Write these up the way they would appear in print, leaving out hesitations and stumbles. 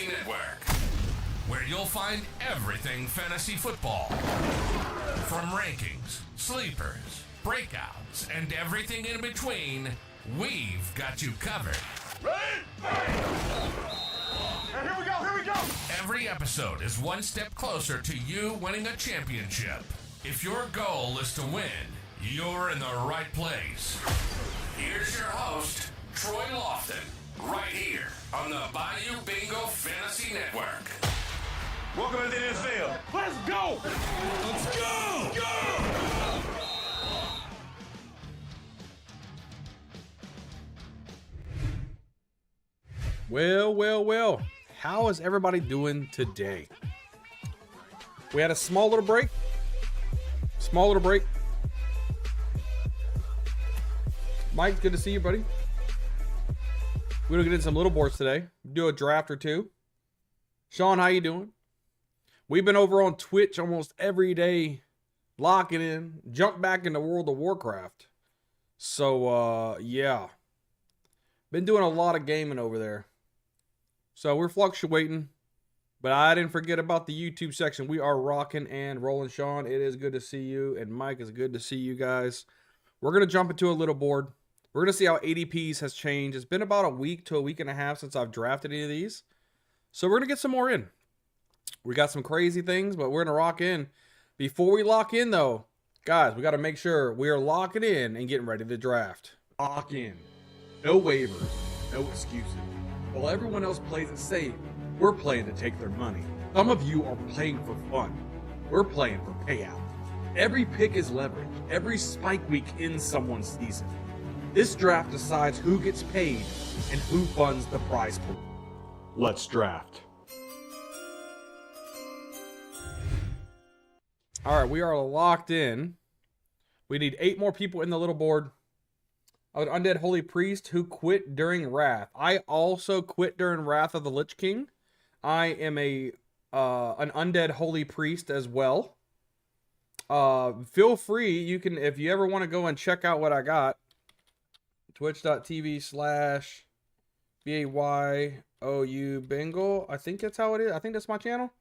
Fantasy Network, where you'll find everything fantasy football. From rankings, sleepers, breakouts, and everything in between, we've got you covered. Ready? Here we go! Every episode is one step closer to you winning a championship. If your goal is to win, you're in the right place. Here's your host, Troy Lofton, right here on the Bayou Bingo Fantasy Network. Welcome to the NFL. Let's go! Let's go! Well. How is everybody doing today? We had a small little break. Mike, good to see you, buddy. We're gonna get in some little boards today. Do a draft or two. Sean, how you doing? We've been over on Twitch almost every day, locking in, jump back into World of Warcraft. So, yeah. Been doing a lot of gaming over there. So we're fluctuating, but I didn't forget about the YouTube section. We are rocking and rolling. Sean, it is good to see you. And Mike, it's good to see you guys. We're going to jump into a little board. We're going to see how ADPs has changed. It's been about a week to a week and a half since I've drafted any of these. So we're going to get some more in. We got some crazy things, but we're going to rock in. Before we lock in, though, guys, we got to make sure we are locking in and getting ready to draft. Lock in. No waivers. No excuses. While everyone else plays it safe, we're playing to take their money. Some of you are playing for fun. We're playing for payout. Every pick is leverage. Every spike week ends someone's season. This draft decides who gets paid and who funds the prize pool. Let's draft. All right, we are locked in. We need 8 more people in the little board. An undead holy priest who quit during Wrath. I also quit during Wrath of the Lich King. I am an undead holy priest as well. Feel free, you can, if you ever want to go and check out what I got, twitch.tv/BAYOU Bingo. I think that's how it is. I think that's my channel.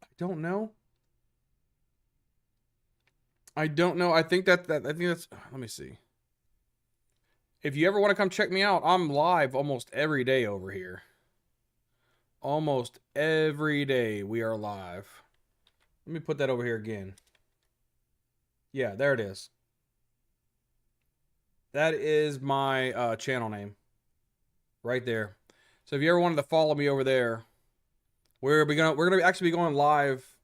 I don't know. I think that's, let me see. If you ever want to come check me out, I'm live almost every day over here. Almost every day we are live. Let me put that over here again. Yeah, there it is. That is my channel name. Right there. So if you ever wanted to follow me over there, we're gonna actually be going live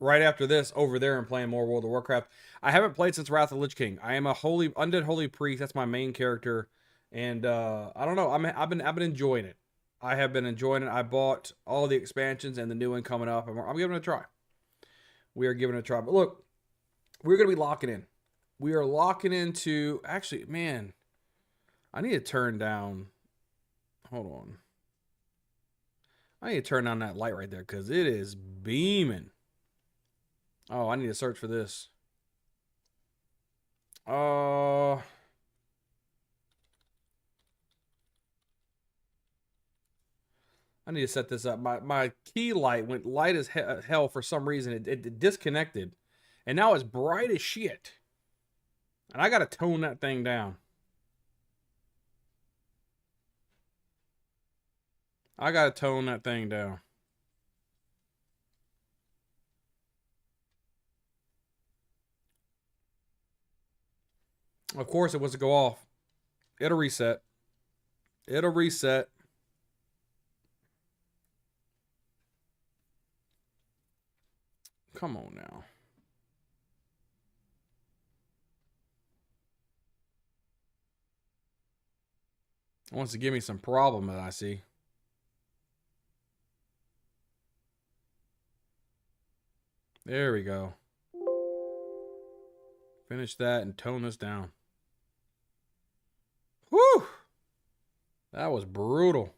right after this over there and playing more World of Warcraft. I haven't played since Wrath of the Lich King. I am a undead holy priest. That's my main character, and I don't know. I've been enjoying it. I have been enjoying it. I bought all the expansions and the new one coming up. I'm giving it a try. We are giving it a try. But look, we're gonna be locking in. We are locking into. Actually, man, I need to turn down. Hold on. I need to turn down that light right there because it is beaming. Oh, I need to search for this. I need to set this up. My key light went light as hell for some reason. It disconnected. And now it's bright as shit. And I got to tone that thing down. Of course it wants to go off. It'll reset. Come on now. It wants to give me some problem that I see. There we go. Finish that and tone this down. Whew! That was brutal.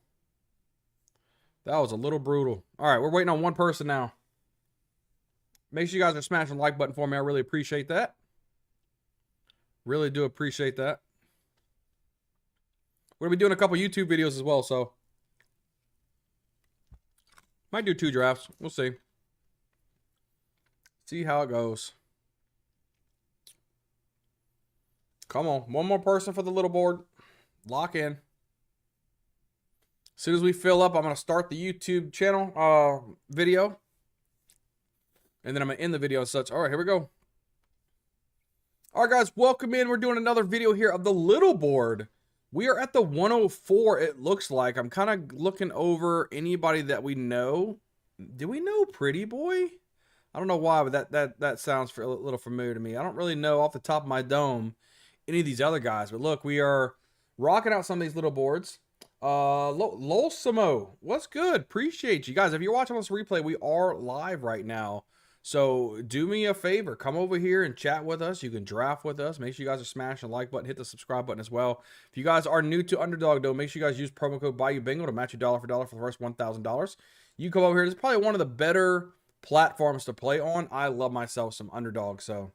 That was a little brutal. All right, we're waiting on one person now. Make sure you guys are smashing the like button for me. I really appreciate that. Really do appreciate that. We're going to be doing a couple YouTube videos as well, so Might do 2 drafts. We'll see. See how it goes. Come on. One more person for the little board. Lock in. As soon as we fill up, I'm going to start the YouTube channel video. And then I'm going to end the video and such. All right, here we go. All right, guys, welcome in. We're doing another video here of the little board. We are at the 104, it looks like. I'm kind of looking over anybody that we know. Do we know Pretty Boy? I don't know why, but that sounds a little familiar to me. I don't really know off the top of my dome any of these other guys. But look, we are rocking out some of these little boards. Lol Samo, what's good? Appreciate you guys. If you're watching this replay, we are live right now. So do me a favor, come over here and chat with us. You can draft with us. Make sure you guys are smashing the like button, hit the subscribe button as well. If you guys are new to Underdog, though, make sure you guys use promo code BuyUBingo to match you dollar for dollar for the first $1,000. You come over here. It's probably one of the better platforms to play on. I love myself some Underdog, so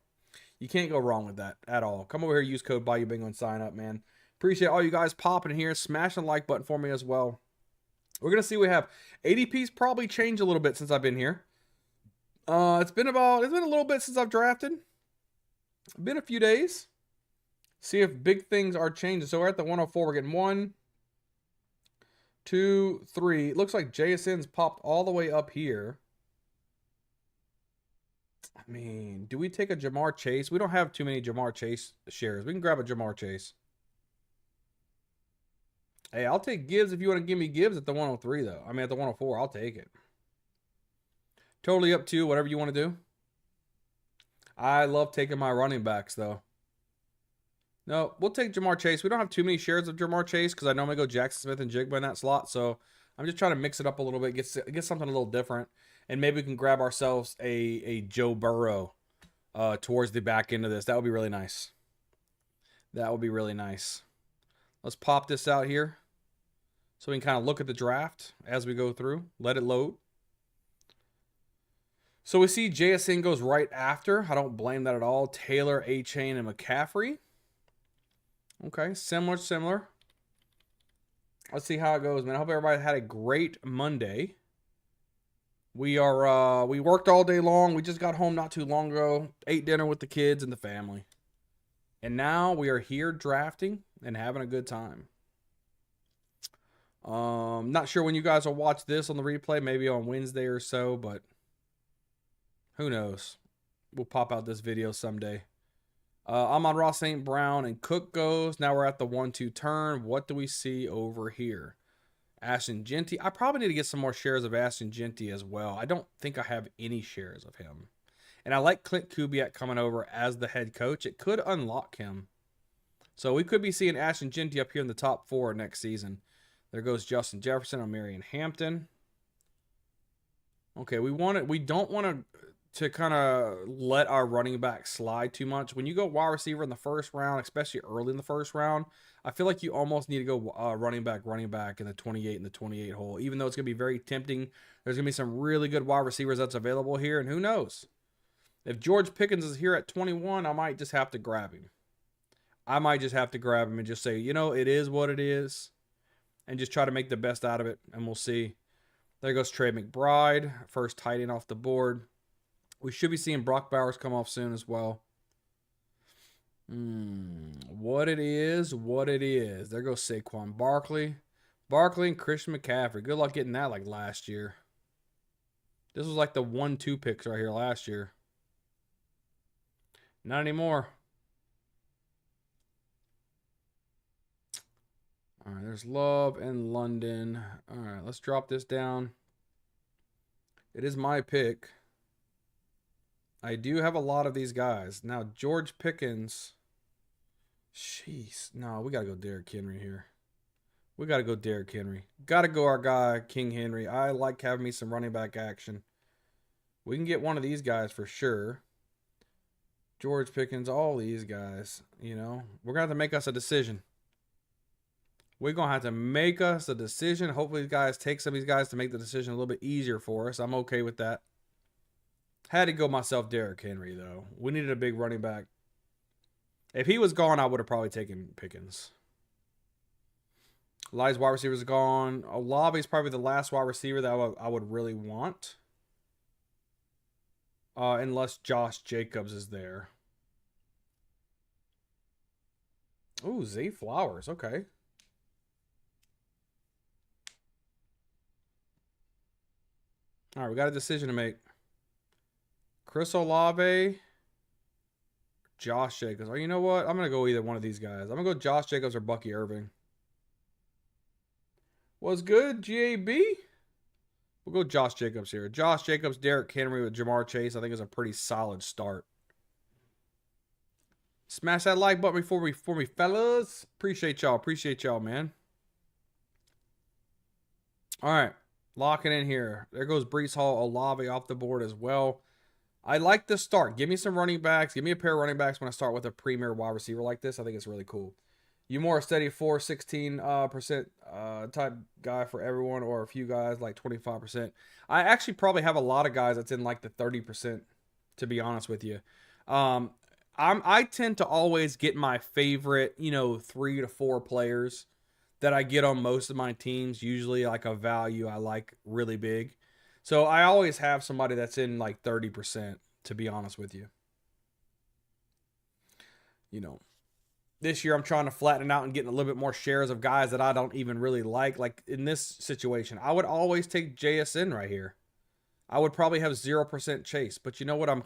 you can't go wrong with that at all. Come over here, use code BuyUBingo and sign up, man. Appreciate all you guys popping here. Smash the like button for me as well. We're going to see what we have. ADP's probably changed a little bit since I've been here. It's been a little bit since I've drafted. Been a few days. See if big things are changing. So we're at the 104. We're getting 1, 2, 3. It looks like JSN's popped all the way up here. I mean, do we take a Jamar Chase? We don't have too many Jamar Chase shares. We can grab a Jamar Chase. Hey, I'll take Gibbs if you want to give me Gibbs at the 103, though. I mean, at the 104, I'll take it. Totally up to you, whatever you want to do. I love taking my running backs, though. No, we'll take Jamar Chase. We don't have too many shares of Jamar Chase because I normally go Jackson Smith and Jigba in that slot. So I'm just trying to mix it up a little bit, get something a little different. And maybe we can grab ourselves a Joe Burrow towards the back end of this. That would be really nice. That would be really nice. Let's pop this out here so we can kind of look at the draft as we go through. Let it load. So we see JSN goes right after. I don't blame that at all. Taylor, A-Chain, and McCaffrey. Okay, similar. Let's see how it goes, man. I hope everybody had a great Monday. We worked all day long. We just got home not too long ago. Ate dinner with the kids and the family. And now we are here drafting and having a good time. Not sure when you guys will watch this on the replay. Maybe on Wednesday or so, but who knows? We'll pop out this video someday. I'm on Ross St. Brown and Cook goes. Now we're at the 1-2 turn. What do we see over here? Ashton Genty. I probably need to get some more shares of Ashton Genty as well. I don't think I have any shares of him. And I like Clint Kubiak coming over as the head coach. It could unlock him. So we could be seeing Ashton Genty up here in the top 4 next season. There goes Justin Jefferson on Marion Hampton. Okay, we don't want to kind of let our running back slide too much. When you go wide receiver in the first round, especially early in the first round, I feel like you almost need to go running back in the 28 and the 28 hole. Even though it's going to be very tempting, there's going to be some really good wide receivers that's available here, and who knows? If George Pickens is here at 21, I might just have to grab him. I might just have to grab him and just say, you know, it is what it is, and just try to make the best out of it, and we'll see. There goes Trey McBride, first tight end off the board. We should be seeing Brock Bowers come off soon as well. What it is. There goes Saquon Barkley. Barkley and Christian McCaffrey. Good luck getting that like last year. This was like the 1-2 picks right here last year. Not anymore. All right, there's Love and London. All right, let's drop this down. It is my pick. I do have a lot of these guys. Now, George Pickens. Jeez. No, we got to go Derrick Henry here. We got to go Derrick Henry. Got to go our guy, King Henry. I like having me some running back action. We can get one of these guys for sure. George Pickens, all these guys, you know. We're going to have to make us a decision. We're going to have to make us a decision. Hopefully, these guys take some of these guys to make the decision a little bit easier for us. I'm okay with that. Had to go myself Derrick Henry, though. We needed a big running back. If he was gone, I would have probably taken Pickens. Eli's wide receivers are gone. Olave is probably the last wide receiver that I would really want. Unless Josh Jacobs is there. Ooh, Zay Flowers. Okay. All right, we got a decision to make. Chris Olave, Josh Jacobs. Oh, you know what? I'm going to go either one of these guys. I'm going to go Josh Jacobs or Bucky Irving. Was good, GAB? We'll go Josh Jacobs here. Josh Jacobs, Derrick Henry with Jamar Chase, I think is a pretty solid start. Smash that like button for me, fellas. Appreciate y'all, man. All right, locking in here. There goes Breece Hall, Olave off the board as well. I like the start. Give me some running backs. Give me a pair of running backs when I start with a premier wide receiver like this. I think it's really cool. You more a steady 16% type guy for everyone, or a few guys like 25%. I actually probably have a lot of guys that's in like the 30%, to be honest with you. I tend to always get my favorite, 3 to 4 players that I get on most of my teams, usually like a value I like really big. So I always have somebody that's in like 30%, to be honest with you. This year I'm trying to flatten out and getting a little bit more shares of guys that I don't even really like. Like in this situation, I would always take JSN right here. I would probably have 0% Chase, but you know what? I'm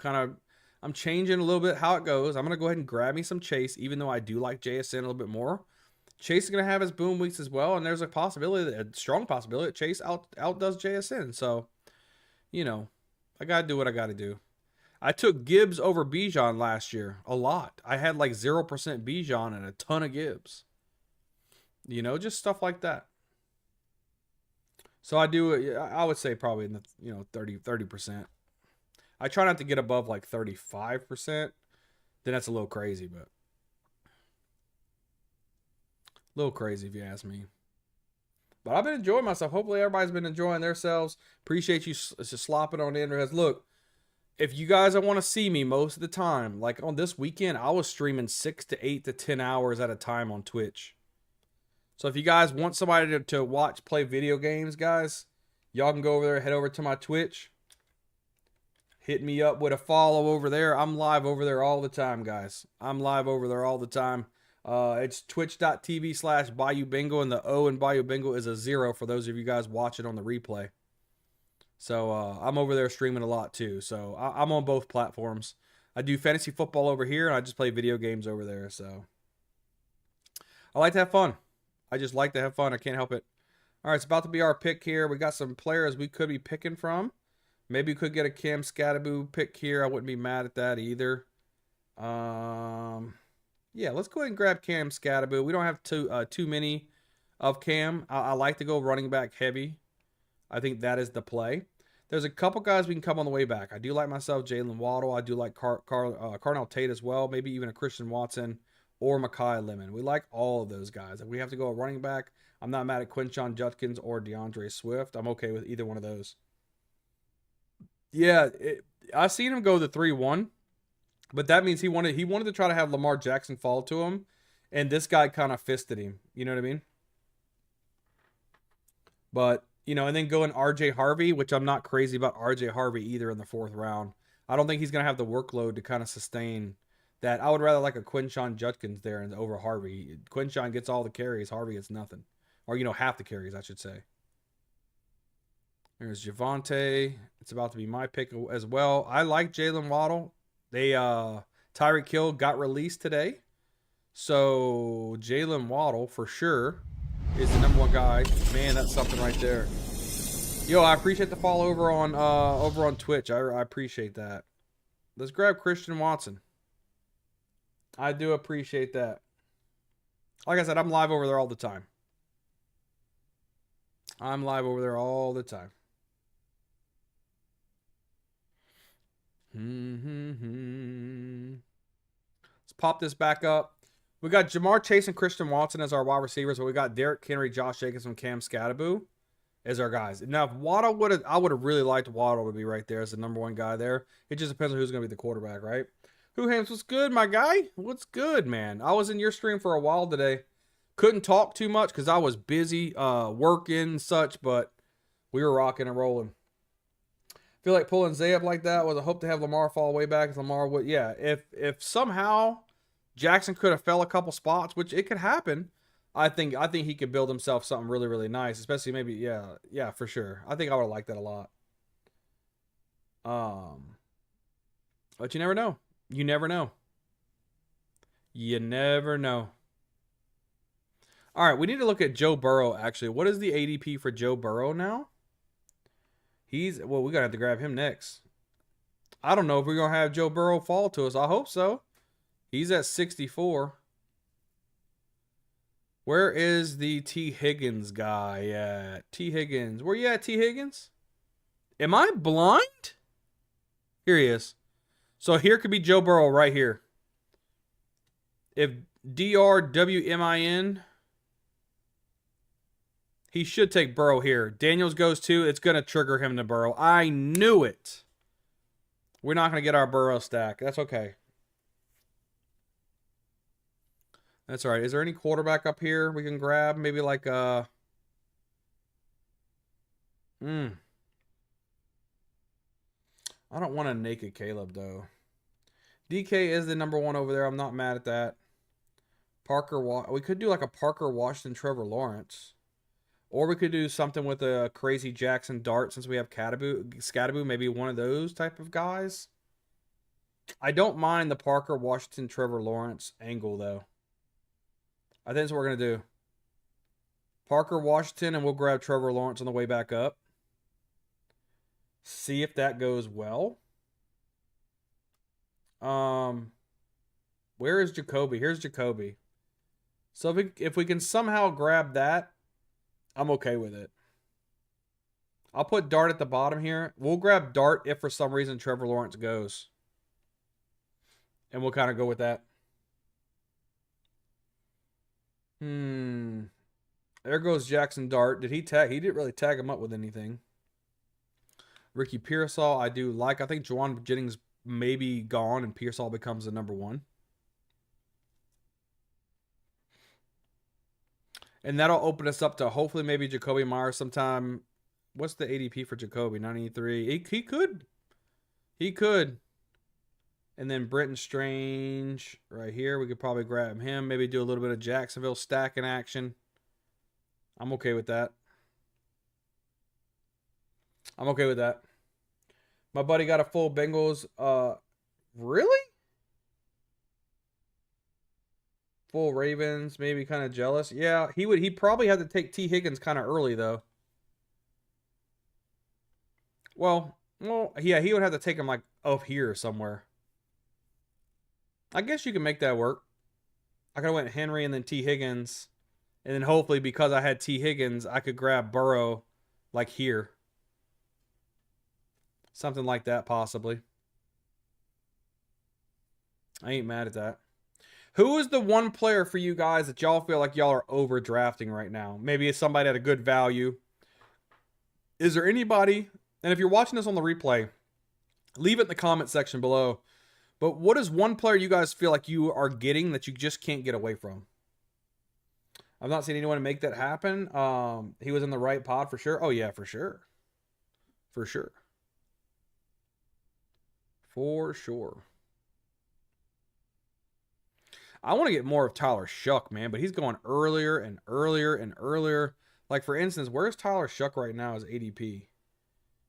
changing a little bit how it goes. I'm going to go ahead and grab me some Chase, even though I do like JSN a little bit more. Chase is going to have his boom weeks as well, and there's a strong possibility that Chase outdoes JSN. So, I got to do what I got to do. I took Gibbs over Bijan last year a lot. I had like 0% Bijan and a ton of Gibbs. Just stuff like that. So I would say probably in the 30%. I try not to get above like 35%. Then that's a little crazy, but a little crazy if you ask me. But I've been enjoying myself. Hopefully everybody's been enjoying themselves. Appreciate you just slopping on in. Look, if you guys want to see me most of the time, like on this weekend, I was streaming 6 to 8 to 10 hours at a time on Twitch. So if you guys want somebody to play video games, guys, y'all can go over there, head over to my Twitch. Hit me up with a follow over there. I'm live over there all the time, guys. I'm live over there all the time. It's twitch.tv/Bayou Bingo, and the O in Bayou Bingo is a 0 for those of you guys watching on the replay. So I'm over there streaming a lot too. So I'm on both platforms. I do fantasy football over here, and I just play video games over there. So I like to have fun. I just like to have fun. I can't help it. All right, it's about to be our pick here. We got some players we could be picking from. Maybe we could get a Cam Scatterboo pick here. I wouldn't be mad at that either. Yeah, let's go ahead and grab Cam Scatterboo. We don't have too many of Cam. I like to go running back heavy. I think that is the play. There's a couple guys we can come on the way back. I do like myself Jalen Waddle. I do like Carnell Tate as well. Maybe even a Christian Watson or Mekhi Lemon. We like all of those guys. If we have to go a running back, I'm not mad at Quinshon Judkins or DeAndre Swift. I'm okay with either one of those. Yeah, I seen him go the 3-1, but that means he wanted to try to have Lamar Jackson fall to him, and this guy kind of fisted him. You know what I mean? But and then going RJ Harvey, which I'm not crazy about RJ Harvey either in the 4th round. I don't think he's going to have the workload to kind of sustain that. I would rather like a Quinshon Judkins there and over Harvey. Quinshon gets all the carries. Harvey gets nothing. Or, half the carries, I should say. There's Javonte. It's about to be my pick as well. I like Jalen Waddle. Tyreek Hill got released today. So Jalen Waddle for sure is the number 1 guy. Man, that's something right there. Yo, I appreciate the follow over on Twitch. I appreciate that. Let's grab Christian Watson. I do appreciate that. Like I said, I'm live over there all the time. I'm live over there all the time. Let's pop this back up. We got Jamar Chase and Christian Watson as our wide receivers, but we got Derrick Henry, Josh Jacobs, and Cam Scatterboo as our guys. Now, if Waddle I would have really liked Waddle to be right there as the number 1 guy there. It just depends on who's going to be the quarterback, right? Who Hams, what's good, my guy? What's good, man? I was in your stream for a while today. Couldn't talk too much because I was busy working and such, but we were rocking and rolling. Feel like pulling Zay up like that was a hope to have Lamar fall way back. If Lamar would, yeah. If somehow Jackson could have fell a couple spots, which it could happen, I think he could build himself something really, really nice. Especially maybe, yeah, for sure. I think I would have liked that a lot. But you never know. You never know. You never know. All right, we need to look at Joe Burrow, actually. What is the ADP for Joe Burrow now? Well, we're going to have to grab him next. I don't know if we're going to have Joe Burrow fall to us. I hope so. He's at 64. Where is the T. Higgins guy at? T. Higgins. Where you at, T. Higgins? Am I blind? Here he is. So here could be Joe Burrow right here. If DRWMIN, he should take Burrow here. Daniels goes too. It's going to trigger him to Burrow. I knew it. We're not going to get our Burrow stack. That's okay. That's all right. Is there any quarterback up here we can grab? Maybe like I don't want a naked Caleb though. DK is the number one over there. I'm not mad at that. We could do like a Parker Washington, Trevor Lawrence. Or we could do something with a crazy Jackson Dart since we have Scattaboo, maybe one of those type of guys. I don't mind the Parker Washington, Trevor Lawrence angle though. I think that's what we're going to do. Parker Washington, and we'll grab Trevor Lawrence on the way back up. See if that goes well. Where is Jacoby? Here's Jacoby. So if we can somehow grab that, I'm okay with it. I'll put Dart at the bottom here. We'll grab Dart if for some reason Trevor Lawrence goes. And we'll kind of go with that. There goes Jackson Dart. Did he tag? He didn't really tag him up with anything. Ricky Pearsall, I do like. I think Juwan Jennings may be gone and Pearsall becomes the number one. And that'll open us up to hopefully maybe Jacoby Myers sometime. What's the ADP for Jacoby? 93. He could. He could. And then Brenton Strange right here. We could probably grab him. Maybe do a little bit of Jacksonville stacking action. I'm okay with that. I'm okay with that. My buddy got a full Bengals. Really? Full Ravens. Maybe kind of jealous. Yeah, he'd probably have to take T. Higgins kind of early, though. Well, yeah, he would have to take him like up here somewhere. I guess you can make that work. I could have went Henry and then T. Higgins. And then hopefully because I had T. Higgins, I could grab Burrow like here. Something like that possibly. I ain't mad at that. Who is the one player for you guys that y'all feel like y'all are overdrafting right now? Maybe it's somebody at a good value. Is there anybody, and if you're watching this on the replay, leave it in the comment section below. But what is one player you guys feel like you are getting that you just can't get away from? I've not seen anyone make that happen. He was in the right pod for sure. Oh, yeah, for sure. For sure. For sure. I want to get more of Tyler Shuck, man, but he's going earlier and earlier and earlier. Like, for instance, where's Tyler Shuck right now as ADP?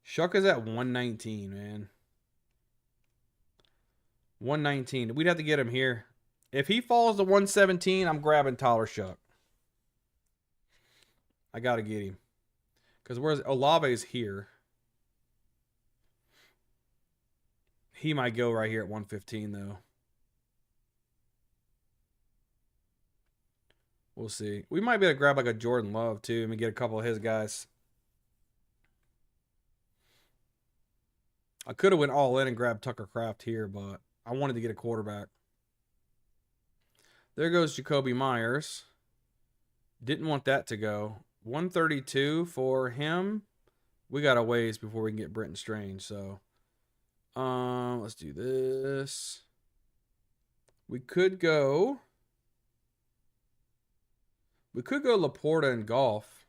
Shuck is at 119, man. 119. We'd have to get him here. If he falls to 117, I'm grabbing Tyler Shuck. I got to get him. Because where's Olave's here. He might go right here at 115, though. We'll see. We might be able to grab like a Jordan Love, too, and get a couple of his guys. I could have went all in and grabbed Tucker Kraft here, but I wanted to get a quarterback. There goes Jacoby Myers. Didn't want that to go. 132 for him. We got a ways before we can get Brenton Strange, so let's do this. We could go We could go Laporta and Golf.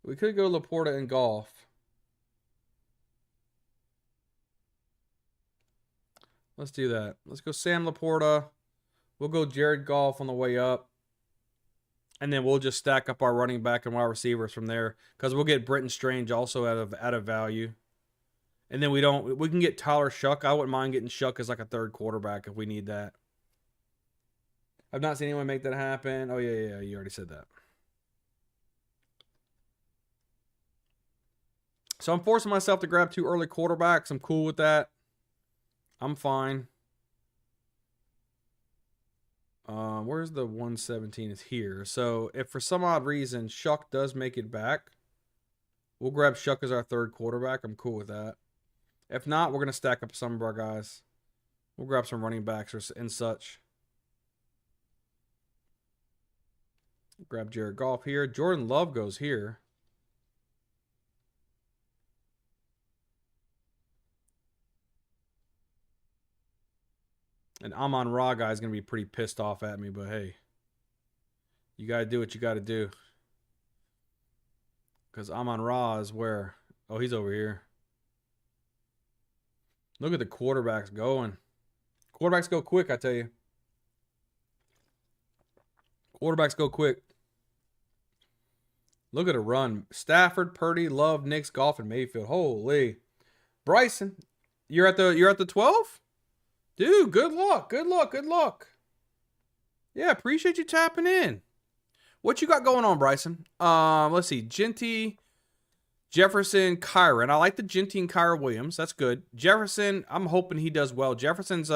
We could go Laporta and Golf. Let's do that. Let's go Sam Laporta. We'll go Jared Goff on the way up. And then we'll just stack up our running back and wide receivers from there. Because we'll get Britton Strange also out of value. And then we can get Tyler Shuck. I wouldn't mind getting Shuck as like a third quarterback if we need that. I've not seen anyone make that happen. Oh, yeah. You already said that. So I'm forcing myself to grab 2 early quarterbacks. I'm cool with that. I'm fine. Where's the 117? It's here. So if for some odd reason Shuck does make it back, we'll grab Shuck as our third quarterback. I'm cool with that. If not, we're going to stack up some of our guys. We'll grab some running backs and such. Grab Jared Goff here. Jordan Love goes here. And Amon-Ra guy is going to be pretty pissed off at me, but hey. You got to do what you got to do. Because Amon-Ra is where? Oh, he's over here. Look at the quarterbacks going. Quarterbacks go quick, I tell you. Quarterbacks go quick. Look at a run. Stafford, Purdy, Love, Nix, Goff, and Mayfield. Holy. Bryson, you're at the 12? Dude, good luck. Good luck. Yeah, appreciate you tapping in. What you got going on, Bryson? Let's see. Genty, Jefferson, Kyron. I like the Genty and Kyron Williams. That's good. Jefferson, I'm hoping he does well. Jefferson's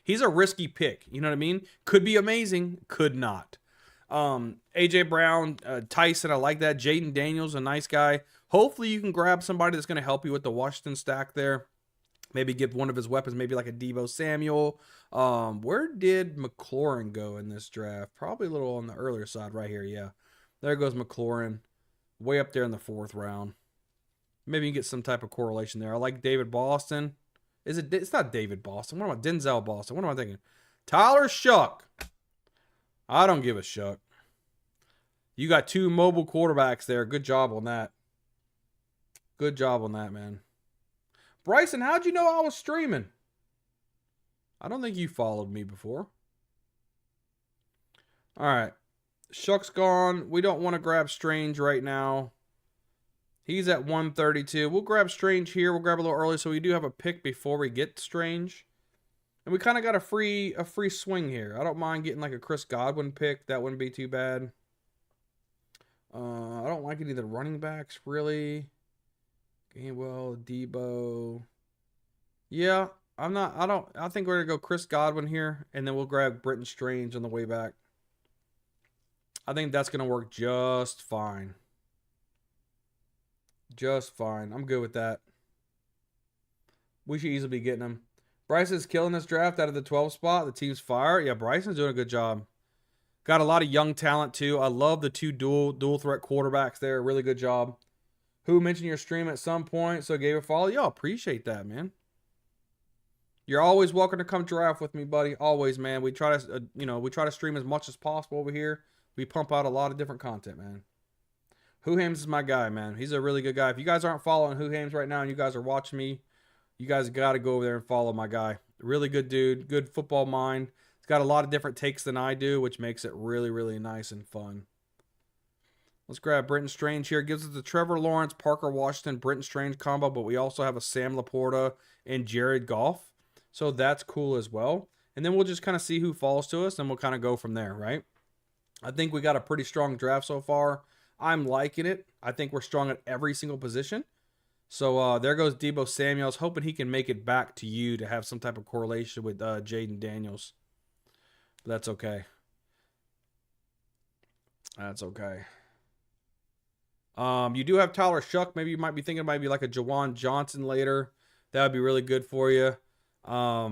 he's a risky pick. You know what I mean? Could be amazing, could not. AJ Brown, Tyson, I like that. Jaden Daniels, a nice guy. Hopefully you can grab somebody that's going to help you with the Washington stack there. Maybe give one of his weapons, maybe like a Deebo Samuel. Where did McLaurin go in this draft? Probably a little on the earlier side right here, yeah. There goes McLaurin. Way up there in the 4th round. Maybe you can get some type of correlation there. I like David Boston. It's not David Boston. What am I? Denzel Boston. What am I thinking? Tyler Shuck. I don't give a shuck. You got 2 mobile quarterbacks there. Good job on that. Good job on that, man. Bryson, how'd you know I was streaming? I don't think you followed me before. All right. Shuck's gone. We don't want to grab Strange right now. He's at 132. We'll grab Strange here. We'll grab a little early so we do have a pick before we get Strange. And we kind of got a free swing here. I don't mind getting like a Chris Godwin pick. That wouldn't be too bad. I don't like any of the running backs, really. Gainwell, Debo. Yeah, I think we're going to go Chris Godwin here, and then we'll grab Britton Strange on the way back. I think that's going to work just fine. Just fine. I'm good with that. We should easily be getting him. Bryson's killing this draft out of the 12 spot. The team's fire. Yeah, Bryson's doing a good job. Got a lot of young talent, too. I love the 2 dual threat quarterbacks there. Really good job. Who mentioned your stream at some point, so gave a follow. Y'all appreciate that, man. You're always welcome to come draft with me, buddy. Always, man. We try to, we try to stream as much as possible over here. We pump out a lot of different content, man. Who Hames is my guy, man. He's a really good guy. If you guys aren't following Who Hames right now and you guys are watching me, you guys got to go over there and follow my guy. Really good dude. Good football mind. He's got a lot of different takes than I do, which makes it really, really nice and fun. Let's grab Britton Strange here. Gives us the Trevor Lawrence, Parker Washington, Britton Strange combo, but we also have a Sam Laporta and Jared Goff. So that's cool as well. And then we'll just kind of see who falls to us, and we'll kind of go from there, right? I think we got a pretty strong draft so far. I'm liking it. I think we're strong at every single position. So there goes Deebo Samuel. I was hoping he can make it back to you to have some type of correlation with Jaden Daniels. But that's okay. That's okay. You do have Tyler Shuck. Maybe you might be thinking maybe like a Jawan Johnson later. That would be really good for you. I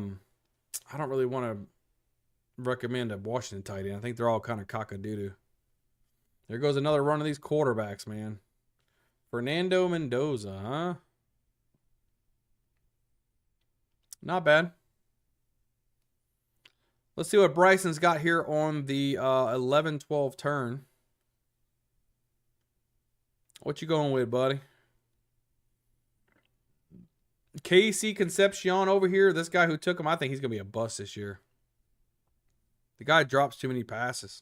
don't really want to recommend a Washington tight end. I think they're all kind of cock-a-doo-doo. There goes another run of these quarterbacks, man. Fernando Mendoza, huh? Not bad. Let's see what Bryson's got here on the 11-12 turn. What you going with, buddy? KC Concepcion over here. This guy who took him, I think he's going to be a bust this year. The guy drops too many passes.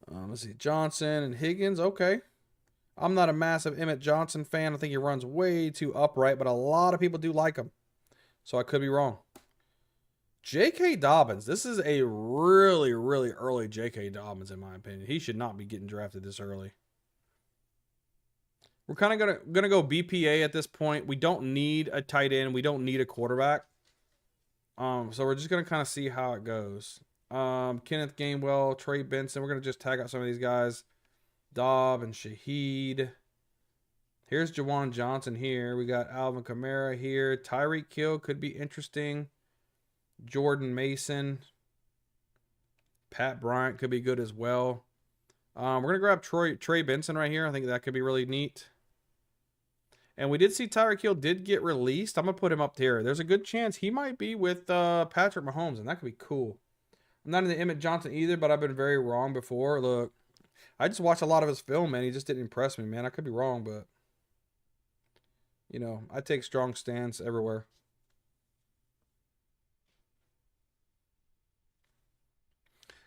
Let's see. Johnson and Higgins. Okay. I'm not a massive Emmett Johnson fan. I think he runs way too upright, but a lot of people do like him. So I could be wrong. J.K. Dobbins. This is a really, really early J.K. Dobbins, in my opinion. He should not be getting drafted this early. We're kind of gonna go BPA at this point. We don't need a tight end. We don't need a quarterback. So we're just gonna kind of see how it goes. Kenneth Gainwell, Trey Benson. We're gonna just tag out some of these guys. Dobb and Shaheed. Here's Jawan Johnson here. We got Alvin Kamara here. Tyreek Hill could be interesting. Jordan Mason. Pat Bryant could be good as well. We're gonna grab Trey Benson right here. I think that could be really neat. And we did see Tyreek Hill did get released. I'm going to put him up here. There's a good chance he might be with Patrick Mahomes, and that could be cool. I'm not into Emmett Johnson either, but I've been very wrong before. Look, I just watched a lot of his film, man. He just didn't impress me, man. I could be wrong, but, you know, I take strong stance everywhere.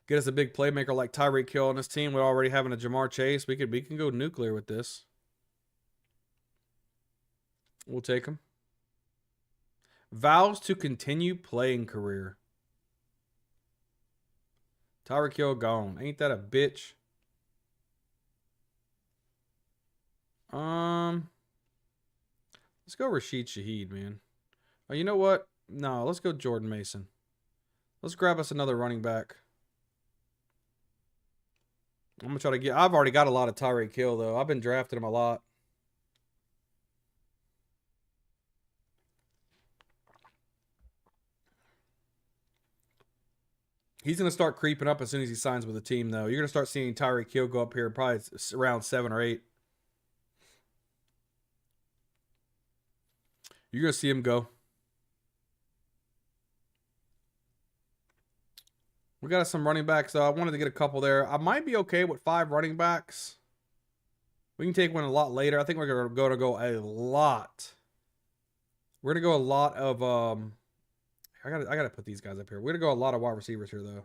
Get us a big playmaker like Tyreek Hill on this team. We're already having a Jamar Chase. We can go nuclear with this. We'll take him. Vows to continue playing career. Tyreek Hill gone. Ain't that a bitch? Let's go Rashid Shaheed, man. Oh, you know what? No, let's go Jordan Mason. Let's grab us another running back. I'm gonna try to get. I've already got a lot of Tyreek Hill though. I've been drafting him a lot. He's going to start creeping up as soon as he signs with the team, though. You're going to start seeing Tyreek Hill go up here probably around 7 or 8. You're going to see him go. We got some running backs, though. I wanted to get a couple there. I might be okay with 5 running backs. We can take one a lot later. I think we're going to go a lot. We're going to go a lot of... I gotta put these guys up here. We're gonna go a lot of wide receivers here though.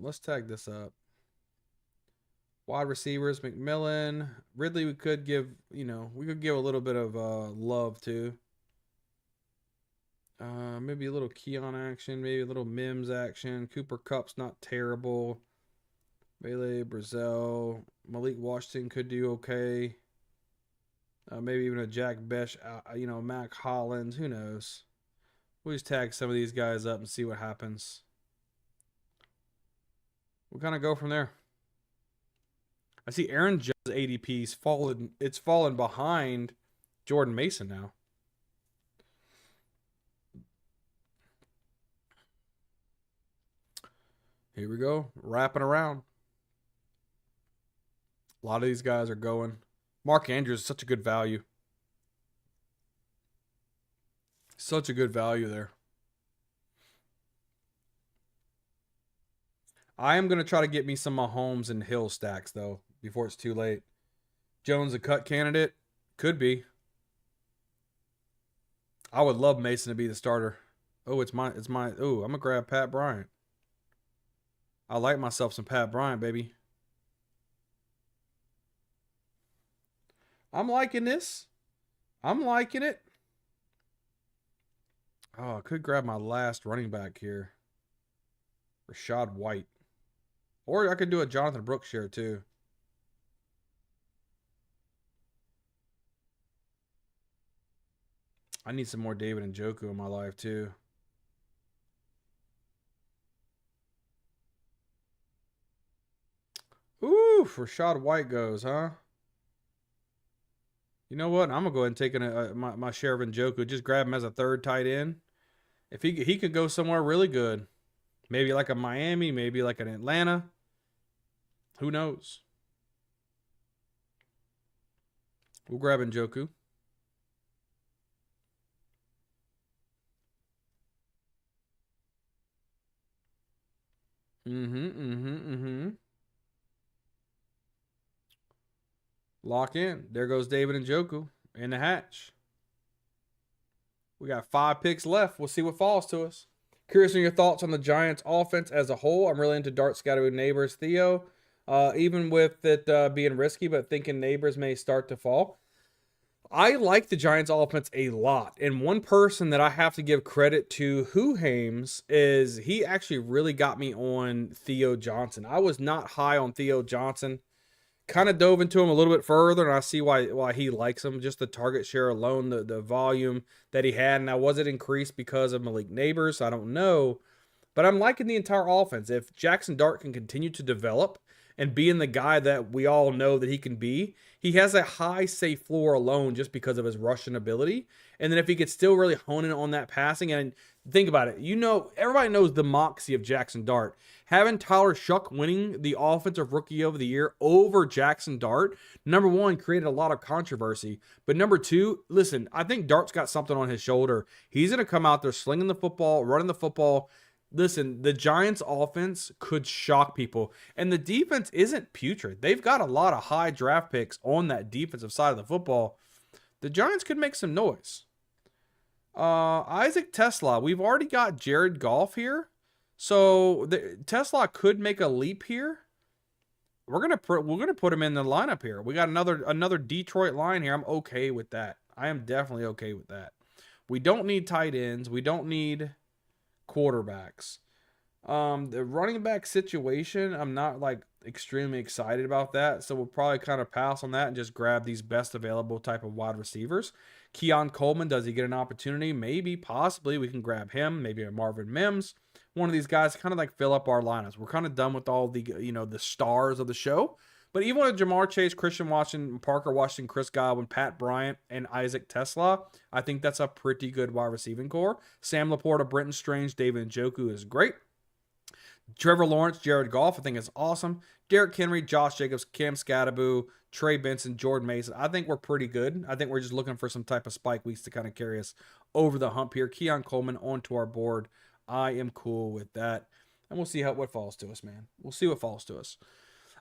Let's tag this up. Wide receivers, McMillan, Ridley. We could give, we could give a little bit of love to. Maybe a little Keon action, maybe a little Mims action. Cooper Kupp's not terrible. Bailey, Brazil, Malik Washington could do okay. Maybe even a Jack Besh, Mac Hollins. Who knows? We'll just tag some of these guys up and see what happens. We'll kind of go from there. I see Aaron Jones' ADP's fallen. It's fallen behind Jordan Mason now. Here we go. Wrapping around. A lot of these guys are going. Mark Andrews is such a good value. Such a good value there. I am going to try to get me some Mahomes and Hill stacks, though, before it's too late. Jones a cut candidate? Could be. I would love Mason to be the starter. Oh, it's my, oh, I'm going to grab Pat Bryant. I like myself some Pat Bryant, baby. I'm liking this. I'm liking it. Oh, I could grab my last running back here. Rashad White. Or I could do a Jonathan Brooks share too. I need some more David and Njoku in my life too. Ooh, Rashad White goes, huh? You know what? I'm gonna go ahead and take my share of Njoku. Just grab him as a third tight end. If he could go somewhere really good, maybe like a Miami, maybe like an Atlanta. Who knows? We'll grab Njoku. Lock in. There goes David Njoku in the hatch. We got 5 picks left. We'll see what falls to us. Curious on your thoughts on the Giants offense as a whole. I'm really into Dart Scattered Neighbors, Theo. Even with it being risky, but thinking Neighbors may start to fall. I like the Giants offense a lot. And one person that I have to give credit to, Hames, is he actually really got me on Theo Johnson. I was not high on Theo Johnson. Kind of dove into him a little bit further, and I see why he likes him. Just the target share alone, the volume that he had. Now, was it increased because of Malik Neighbors? I don't know. But I'm liking the entire offense. If Jackson Dart can continue to develop and being the guy that we all know that he can be, he has a high safe floor alone just because of his rushing ability. And then if he could still really hone in on that passing, and think about it, everybody knows the moxie of Jackson Dart. Having Tyler Shuck winning the Offensive Rookie of the Year over Jackson Dart, number one, created a lot of controversy. But number two, listen, I think Dart's got something on his shoulder. He's going to come out there slinging the football, running the football. Listen, the Giants offense could shock people. And the defense isn't putrid. They've got a lot of high draft picks on that defensive side of the football. The Giants could make some noise. Isaac Tesla. We've already got Jared Goff here. So Tesla could make a leap here. We're gonna put him in the lineup here. We got another Detroit line here. I'm okay with that. I am definitely okay with that. We don't need tight ends. We don't need quarterbacks. The running back situation, I'm not like extremely excited about that. So we'll probably kind of pass on that and just grab these best available type of wide receivers. Keon Coleman, does he get an opportunity? Maybe, possibly. We can grab him. Maybe a Marvin Mims. One of these guys kind of like fill up our lineups. We're kind of done with all the, the stars of the show. But even with Jamar Chase, Christian Washington, Parker Washington, Chris Godwin, Pat Bryant, and Isaac Tesla, I think that's a pretty good wide receiving core. Sam Laporta, Brenton Strange, David Njoku is great. Trevor Lawrence, Jared Goff, I think is awesome. Derrick Henry, Josh Jacobs, Cam Scatterbu, Trey Benson, Jordan Mason. I think we're pretty good. I think we're just looking for some type of spike weeks to kind of carry us over the hump here. Keon Coleman onto our board. I am cool with that. And we'll see what falls to us, man. We'll see what falls to us.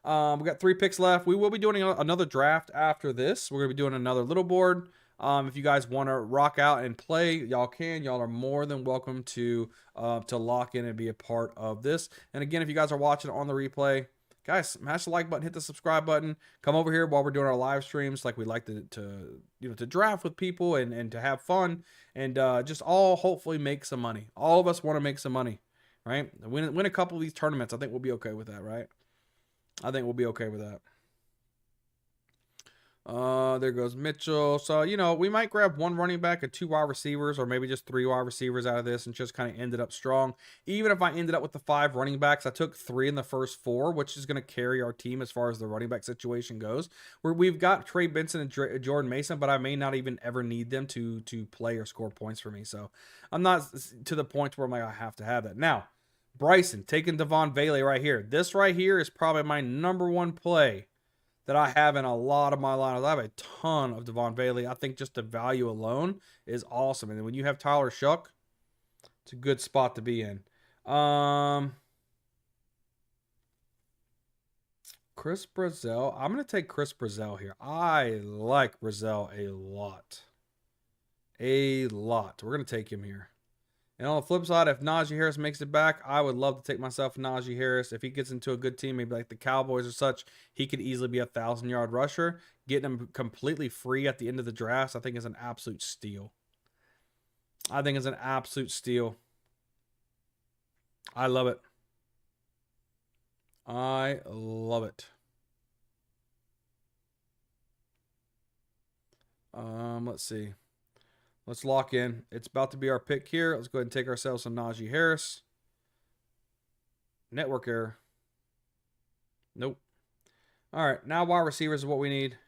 We got 3 picks left. We will be doing another draft after this. We're going to be doing another little board. If you guys want to rock out and play, y'all can. Y'all are more than welcome to lock in and be a part of this. And again, if you guys are watching on the replay, guys, smash the like button, hit the subscribe button. Come over here while we're doing our live streams. Like we like to draft with people and to have fun and just all hopefully make some money. All of us want to make some money, right? Win a couple of these tournaments. I think we'll be okay with that, right? I think we'll be okay with that. There goes Mitchell. So, we might grab 1 running back and 2 wide receivers, or maybe just 3 wide receivers out of this and just kind of ended up strong. Even if I ended up with the 5 running backs, I took 3 in the first 4, which is going to carry our team as far as the running back situation goes. We've got Trey Benson and Jordan Mason, but I may not even ever need them to play or score points for me. So I'm not to the point where I'm like, I have to have that. Now, Bryson taking Devon Bailey right here. This right here is probably my number 1 play that I have in a lot of my lineups. I have a ton of Devon Bailey. I think just the value alone is awesome. And then when you have Tyler Shuck, it's a good spot to be in. Chris Brazzell. I'm going to take Chris Brazzell here. I like Brazzell a lot. We're going to take him here. And on the flip side, if Najee Harris makes it back, I would love to take myself Najee Harris. If he gets into a good team, maybe like the Cowboys or such, he could easily be a 1,000-yard rusher. Getting him completely free at the end of the draft, I think is an absolute steal. I love it. Let's see. Let's lock in. It's about to be our pick here. Let's go ahead and take ourselves some Najee Harris. Network error. Nope. All right, now wide receivers is what we need.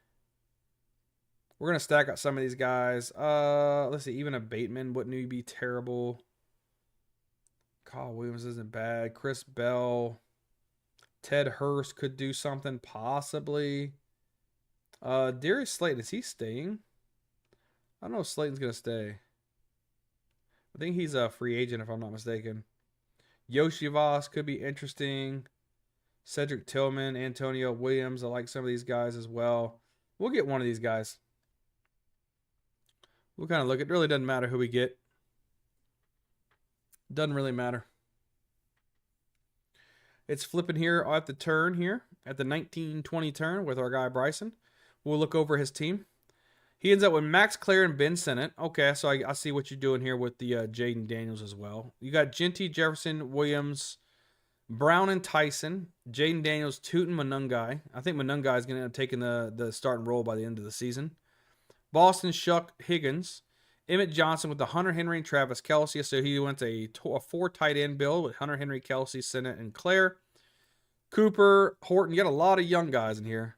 We're going to stack up some of these guys. Let's see, even a Bateman wouldn't be terrible. Kyle Williams isn't bad. Chris Bell. Ted Hurst could do something, possibly. Darius Slayton, is he staying? I don't know if Slayton's going to stay. I think he's a free agent if I'm not mistaken. Yoshi Voss could be interesting. Cedric Tillman, Antonio Williams. I like some of these guys as well. We'll get one of these guys. We'll kind of look. It really doesn't matter who we get. Doesn't really matter. It's flipping here at the turn here. At the 19-20 turn with our guy Bryson. We'll look over his team. He ends up with Max Clare and Ben Sennett. Okay, so I see what you're doing here with the Jaden Daniels as well. You got Genty, Jefferson, Williams, Brown, and Tyson. Jaden Daniels, Tootin, Manungai. I think Manungai is going to end up taking the starting role by the end of the season. Boston, Shuck, Higgins. Emmett Johnson with the Hunter Henry and Travis Kelce. So he went a 4 tight end build with Hunter Henry, Kelce, Sennett, and Clare. Cooper, Horton. You got a lot of young guys in here.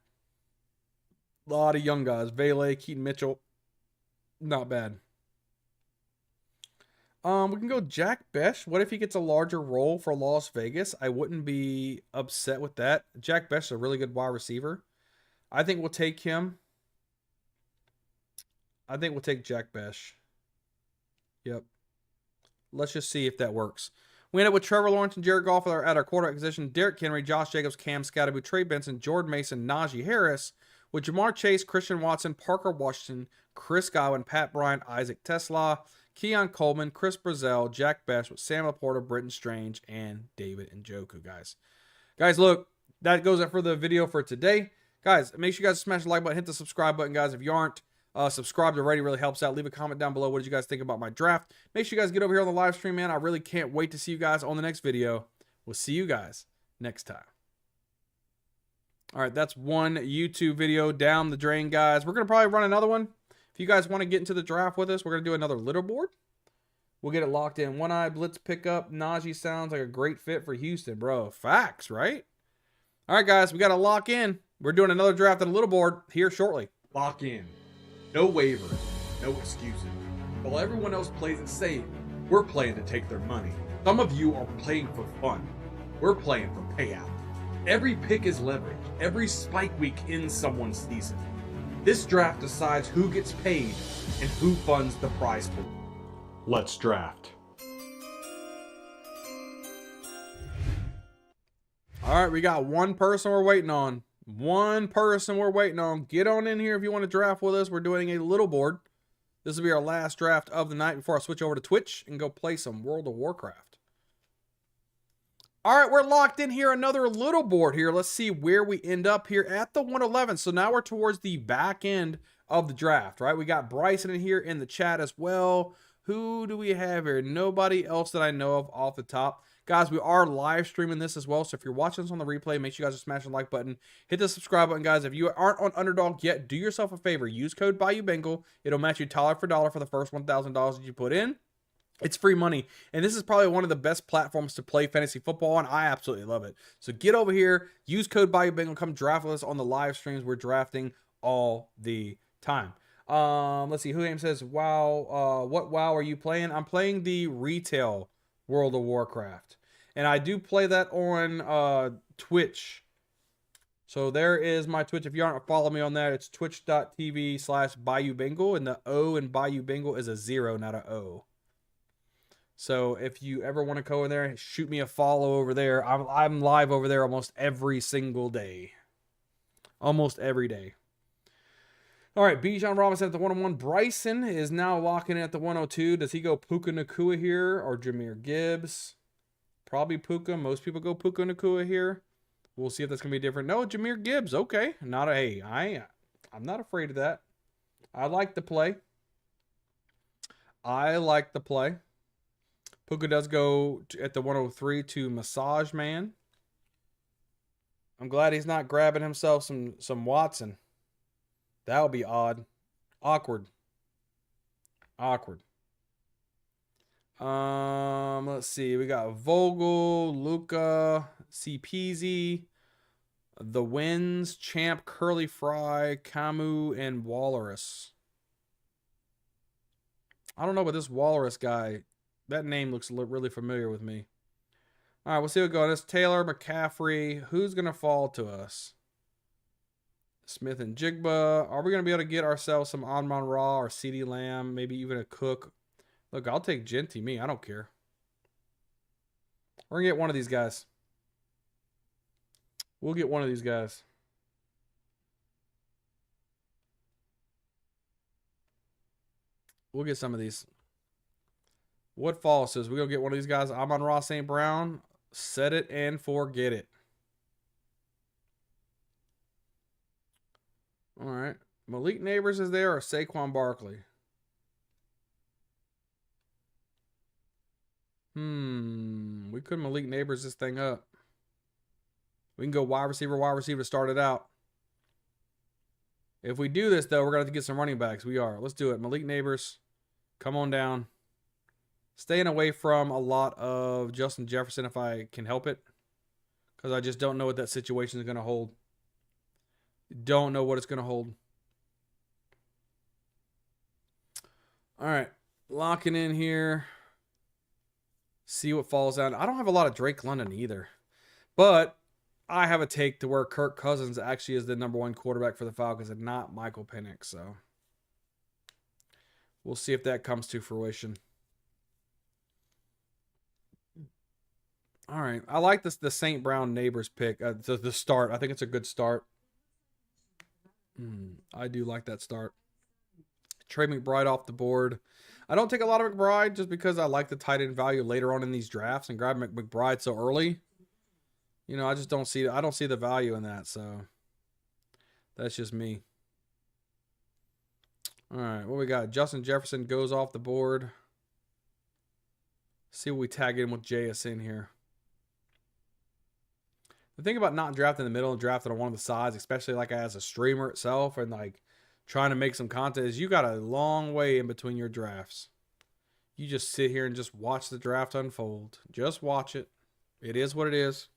A lot of young guys. Vele, Keaton Mitchell. Not bad. We can go Jack Besh. What if he gets a larger role for Las Vegas? I wouldn't be upset with that. Jack Besh is a really good wide receiver. I think we'll take him. I think we'll take Jack Besh. Yep. Let's just see if that works. We end up with Trevor Lawrence and Jared Goff at our quarterback position. Derrick Henry, Josh Jacobs, Cam Scatterby, Trey Benson, Jordan Mason, Najee Harris. With Jamar Chase, Christian Watson, Parker Washington, Chris Godwin, Pat Bryant, Isaac Tesla, Keon Coleman, Chris Brazell, Jack Besh, with Sam Laporta, Britton Strange, and David Njoku, guys. Guys, look, that goes up for the video for today. Guys, make sure you guys smash the like button, hit the subscribe button, guys. If you aren't subscribed already, really helps out. Leave a comment down below. What did you guys think about my draft? Make sure you guys get over here on the live stream, man. I really can't wait to see you guys on the next video. We'll see you guys next time. All right, that's one YouTube video down the drain, guys. We're going to probably run another one. If you guys want to get into the draft with us, we're going to do another leaderboard. We'll get it locked in. One-eye blitz pickup. Najee sounds like a great fit for Houston, bro. Facts, right? All right, guys, we got to lock in. We're doing another draft and a leaderboard here shortly. Lock in. No waivers. No excuses. While everyone else plays it safe, we're playing to take their money. Some of you are playing for fun. We're playing for payout. Every pick is leverage. Every spike week ends someone's season. This draft decides who gets paid and who funds the prize pool. Let's draft. All right, we got one person we're waiting on. One person we're waiting on. Get on in here if you want to draft with us. We're doing a little board. This will be our last draft of the night before I switch over to Twitch and go play some World of Warcraft. All right, we're locked in here. Another little board here. Let's see where we end up here at the 111. So now we're towards the back end of the draft, right? We got Bryson in here in the chat as well. Who do we have here? Nobody else that I know of off the top. Guys, we are live streaming this as well. So if you're watching this on the replay, make sure you guys are smashing the like button. Hit the subscribe button, guys. If you aren't on Underdog yet, do yourself a favor. Use code BayouBengal. It'll match you dollar for dollar for the first $1,000 that you put in. It's free money, and this is probably one of the best platforms to play fantasy football on. I absolutely love it. So get over here, use code BayouBengal, come draft with us on the live streams. We're drafting all the time. Let's see. Who Game says, wow, what WoW are you playing? I'm playing the retail World of Warcraft, and I do play that on Twitch. So there is my Twitch. If you aren't following me on that, it's twitch.tv/BayouBengal, and the O in BayouBengal is a 0, not a O. So if you ever want to go in there, shoot me a follow over there. I'm live over there almost every single day. Almost every day. All right, Bijan Robinson at the 101. Bryson is now locking in at the 102. Does he go Puka Nacua here or Jahmyr Gibbs? Probably Puka. Most people go Puka Nacua here. We'll see if that's going to be different. No, Jahmyr Gibbs. Okay. I'm not afraid of that. I like the play. Puka does go at the 103 to Massage Man. I'm glad he's not grabbing himself some Watson. That would be odd. Awkward. Let's see. We got Vogel, Luca, CPZ, The Winds, Champ, Curly Fry, Camus, and Walrus. I don't know about this Walrus guy. That name looks really familiar with me. All right, we'll see what goes. It's Taylor, McCaffrey. Who's going to fall to us? Smith and Jigba. Are we going to be able to get ourselves some Amon-Ra or CeeDee Lamb? Maybe even a Cook. Look, I'll take Genty. I don't care. We're going to get one of these guys. We'll get one of these guys. We'll get some of these. What falls says we're going to get one of these guys. I'm on Ross St. Brown. Set it and forget it. All right. Malik Neighbors is there or Saquon Barkley? We could Malik Neighbors this thing up. We can go wide receiver to start it out. If we do this, though, we're going to have to get some running backs. We are. Let's do it. Malik Neighbors, come on down. Staying away from a lot of Justin Jefferson if I can help it. Because I just don't know what that situation is going to hold. Don't know what it's going to hold. All right. Locking in here. See what falls out. I don't have a lot of Drake London either. But I have a take to where Kirk Cousins actually is the #1 quarterback for the Falcons and not Michael Penix. So we'll see if that comes to fruition. All right. I like the St. Brown Neighbors pick. The start. I think it's a good start. I do like that start. Trey McBride off the board. I don't take a lot of McBride just because I like the tight end value later on in these drafts and grab McBride so early. You know, I just don't see the value in that, so that's just me. All right, what we got? Justin Jefferson goes off the board. See what we tag in with JSN here. The thing about not drafting in the middle and drafting on one of the sides, especially like as a streamer itself and like trying to make some content, is you got a long way in between your drafts. You just sit here and just watch the draft unfold. Just watch it. It is what it is.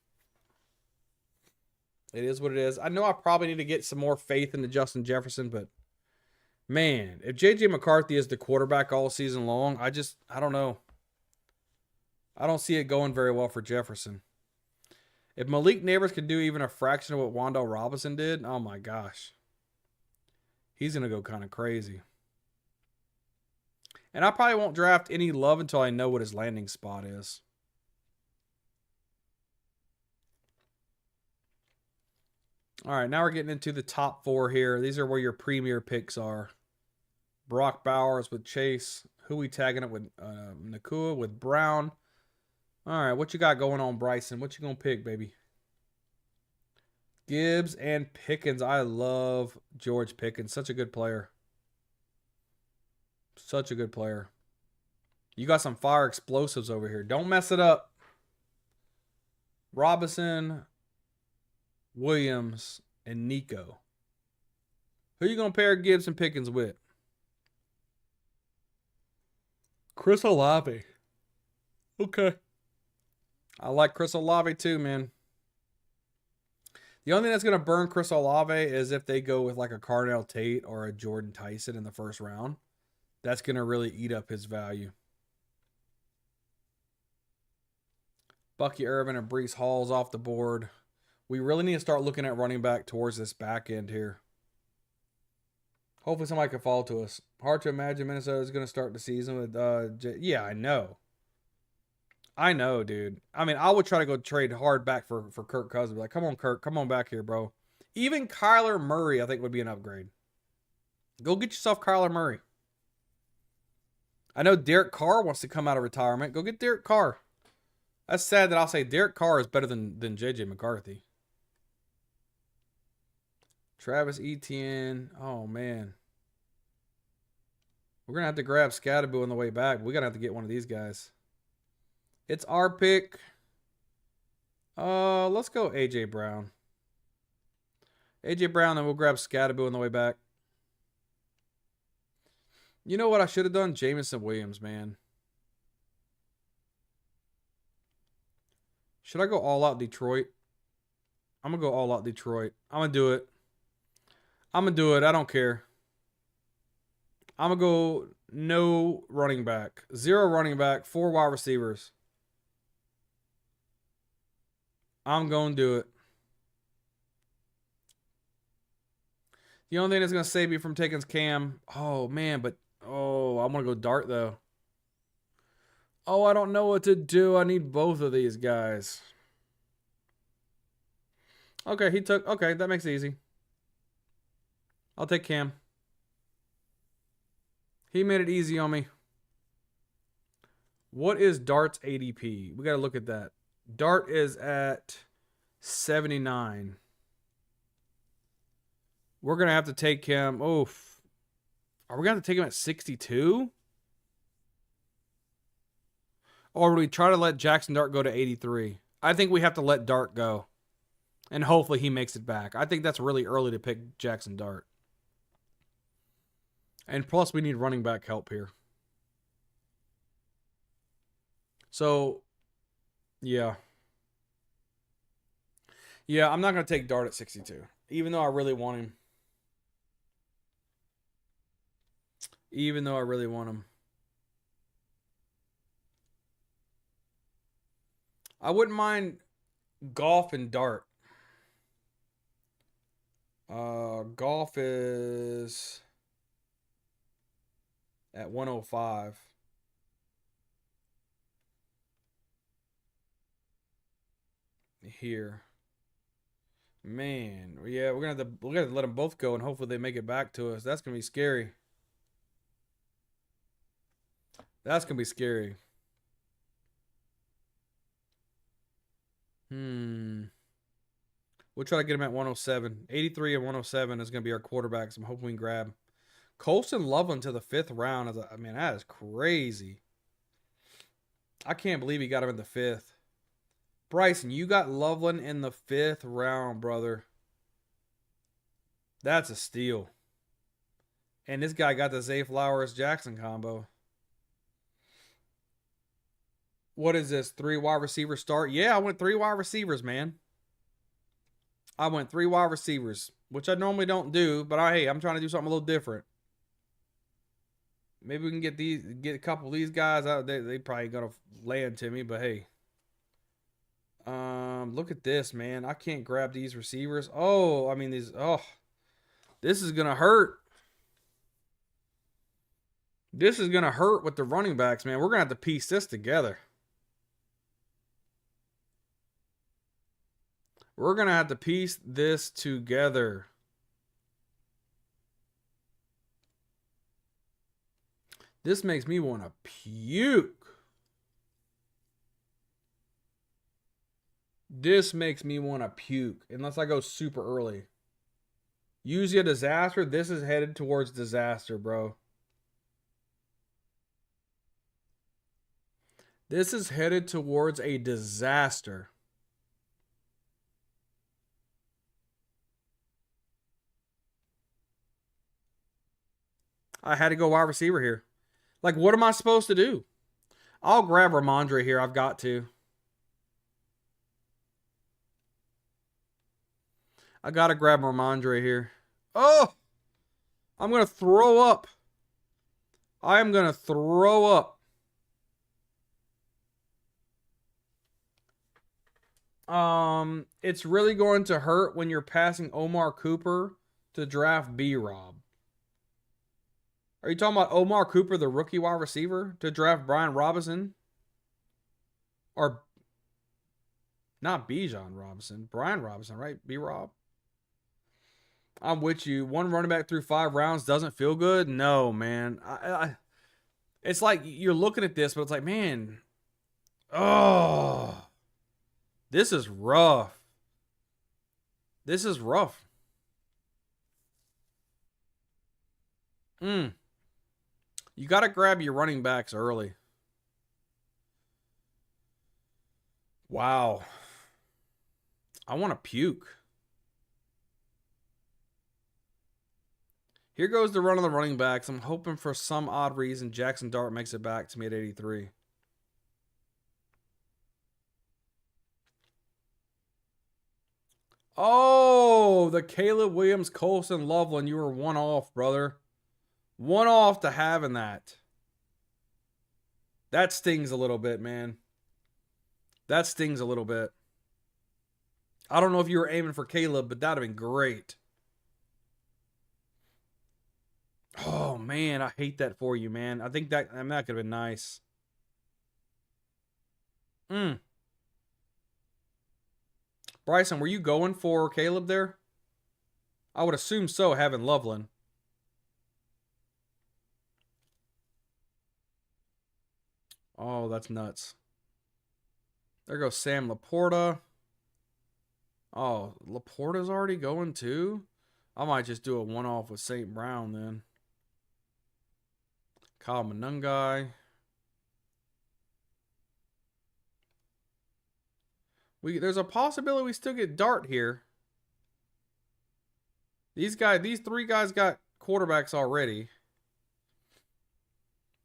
It is what it is. I know I probably need to get some more faith into Justin Jefferson, but man, if J.J. McCarthy is the quarterback all season long, I don't know. I don't see it going very well for Jefferson. If Malik Neighbors could do even a fraction of what Wan'Dale Robinson did, oh my gosh. He's going to go kind of crazy. And I probably won't draft any Love until I know what his landing spot is. All right, now we're getting into the top 4 here. These are where your premier picks are. Brock Bowers with Chase. Who we tagging up with? Nakua with Brown. All right, what you got going on, Bryson? What you going to pick, baby? Gibbs and Pickens. I love George Pickens. Such a good player. Such a good player. You got some fire explosives over here. Don't mess it up. Robinson, Williams, and Nico. Who you going to pair Gibbs and Pickens with? Chris Olave. Okay. I like Chris Olave too, man. The only thing that's going to burn Chris Olave is if they go with like a Cardell Tate or a Jordan Tyson in the first round. That's going to really eat up his value. Bucky Irvin and Breece Hall's off the board. We really need to start looking at running back towards this back end here. Hopefully somebody can fall to us. Hard to imagine Minnesota is going to start the season with yeah, I know. I know, dude. I mean, I would try to go trade hard back for Kirk Cousins. Like, come on, Kirk. Come on back here, bro. Even Kyler Murray, I think, would be an upgrade. Go get yourself Kyler Murray. I know Derek Carr wants to come out of retirement. Go get Derek Carr. That's sad that I'll say Derek Carr is better than J.J. McCarthy. Travis Etienne. Oh, man. We're going to have to grab Scatterboo on the way back. We're going to have to get one of these guys. It's our pick. Let's go A.J. Brown. A.J. Brown, then we'll grab Scatterboo on the way back. You know what I should have done? Jameson Williams, man. Should I go all out Detroit? I'm going to go all out Detroit. I'm going to do it. I'm going to do it. I don't care. I'm going to go no running back. 0 running back. 4 wide receivers. I'm going to do it. The only thing that's going to save me from taking Cam. Oh, man. But, oh, I'm going to go Dart, though. Oh, I don't know what to do. I need both of these guys. Okay, okay, that makes it easy. I'll take Cam. He made it easy on me. What is Dart's ADP? We got to look at that. Dart is at 79. We're going to have to take him. Oof. Are we going to take him at 62? Or do we try to let Jackson Dart go to 83? I think we have to let Dart go. And hopefully he makes it back. I think that's really early to pick Jackson Dart. And plus we need running back help here. So, yeah. Yeah, I'm not going to take Dart at 62. Even though I really want him. Even though I really want him. I wouldn't mind Golf and Dart. Golf is at 105. Here. Man, yeah, we're gonna have to let them both go and hopefully they make it back to us. That's gonna be scary. That's gonna be scary. We'll try to get him at 107. 83 and 107 is going to be our quarterbacks. I'm hoping we can grab Colson Loveland to the 5th round. I mean, that is crazy. I can't believe he got him in the 5th. Bryson, you got Loveland in the 5th round, brother. That's a steal. And this guy got the Zay Flowers Jackson combo. What is this? 3 wide receiver start? Yeah, I went 3 wide receivers, man. I went 3 wide receivers, which I normally don't do, but hey, I'm trying to do something a little different. Maybe we can get a couple of these guys out. They probably gonna land to me, but hey. Look at this, man. I can't grab these receivers. Oh, I mean this is gonna hurt. This is gonna hurt with the running backs, man. We're gonna have to piece this together. We're going to have to piece this together. This makes me want to puke. This makes me want to puke. Unless I go super early. Usually a disaster. This is headed towards disaster, bro. This is headed towards a disaster. I had to go wide receiver here. Like, what am I supposed to do? I'll grab Ramondre here. I've got to. I got to grab Ramondre here. Oh! I'm going to throw up. I am going to throw up. It's really going to hurt when you're passing Omar Cooper to draft B-Rob. Are you talking about Omar Cooper, the rookie wide receiver, to draft Brian Robinson? Or not Bijan Robinson, Brian Robinson, right? B-Rob. I'm with you. 1 running back through 5 rounds doesn't feel good. No, man. It's like you're looking at this, but it's like, man, oh, this is rough. This is rough. You got to grab your running backs early. Wow. I want to puke. Here goes the run of the running backs. I'm hoping for some odd reason Jackson Dart makes it back to me at 83. Oh, the Caleb Williams, Colson Loveland. You were 1 off, brother. 1 off to having that. That stings a little bit, man. That stings a little bit. I don't know if you were aiming for Caleb, but that would have been great. Oh, man, I hate that for you, man. I think that could have been nice. Bryson, were you going for Caleb there? I would assume so, having Loveland. Oh, that's nuts. There goes Sam Laporta. Oh, Laporta's already going too? I might just do a one-off with St. Brown then. Kyle Manungai. There's a possibility we still get Dart here. These three guys got quarterbacks already.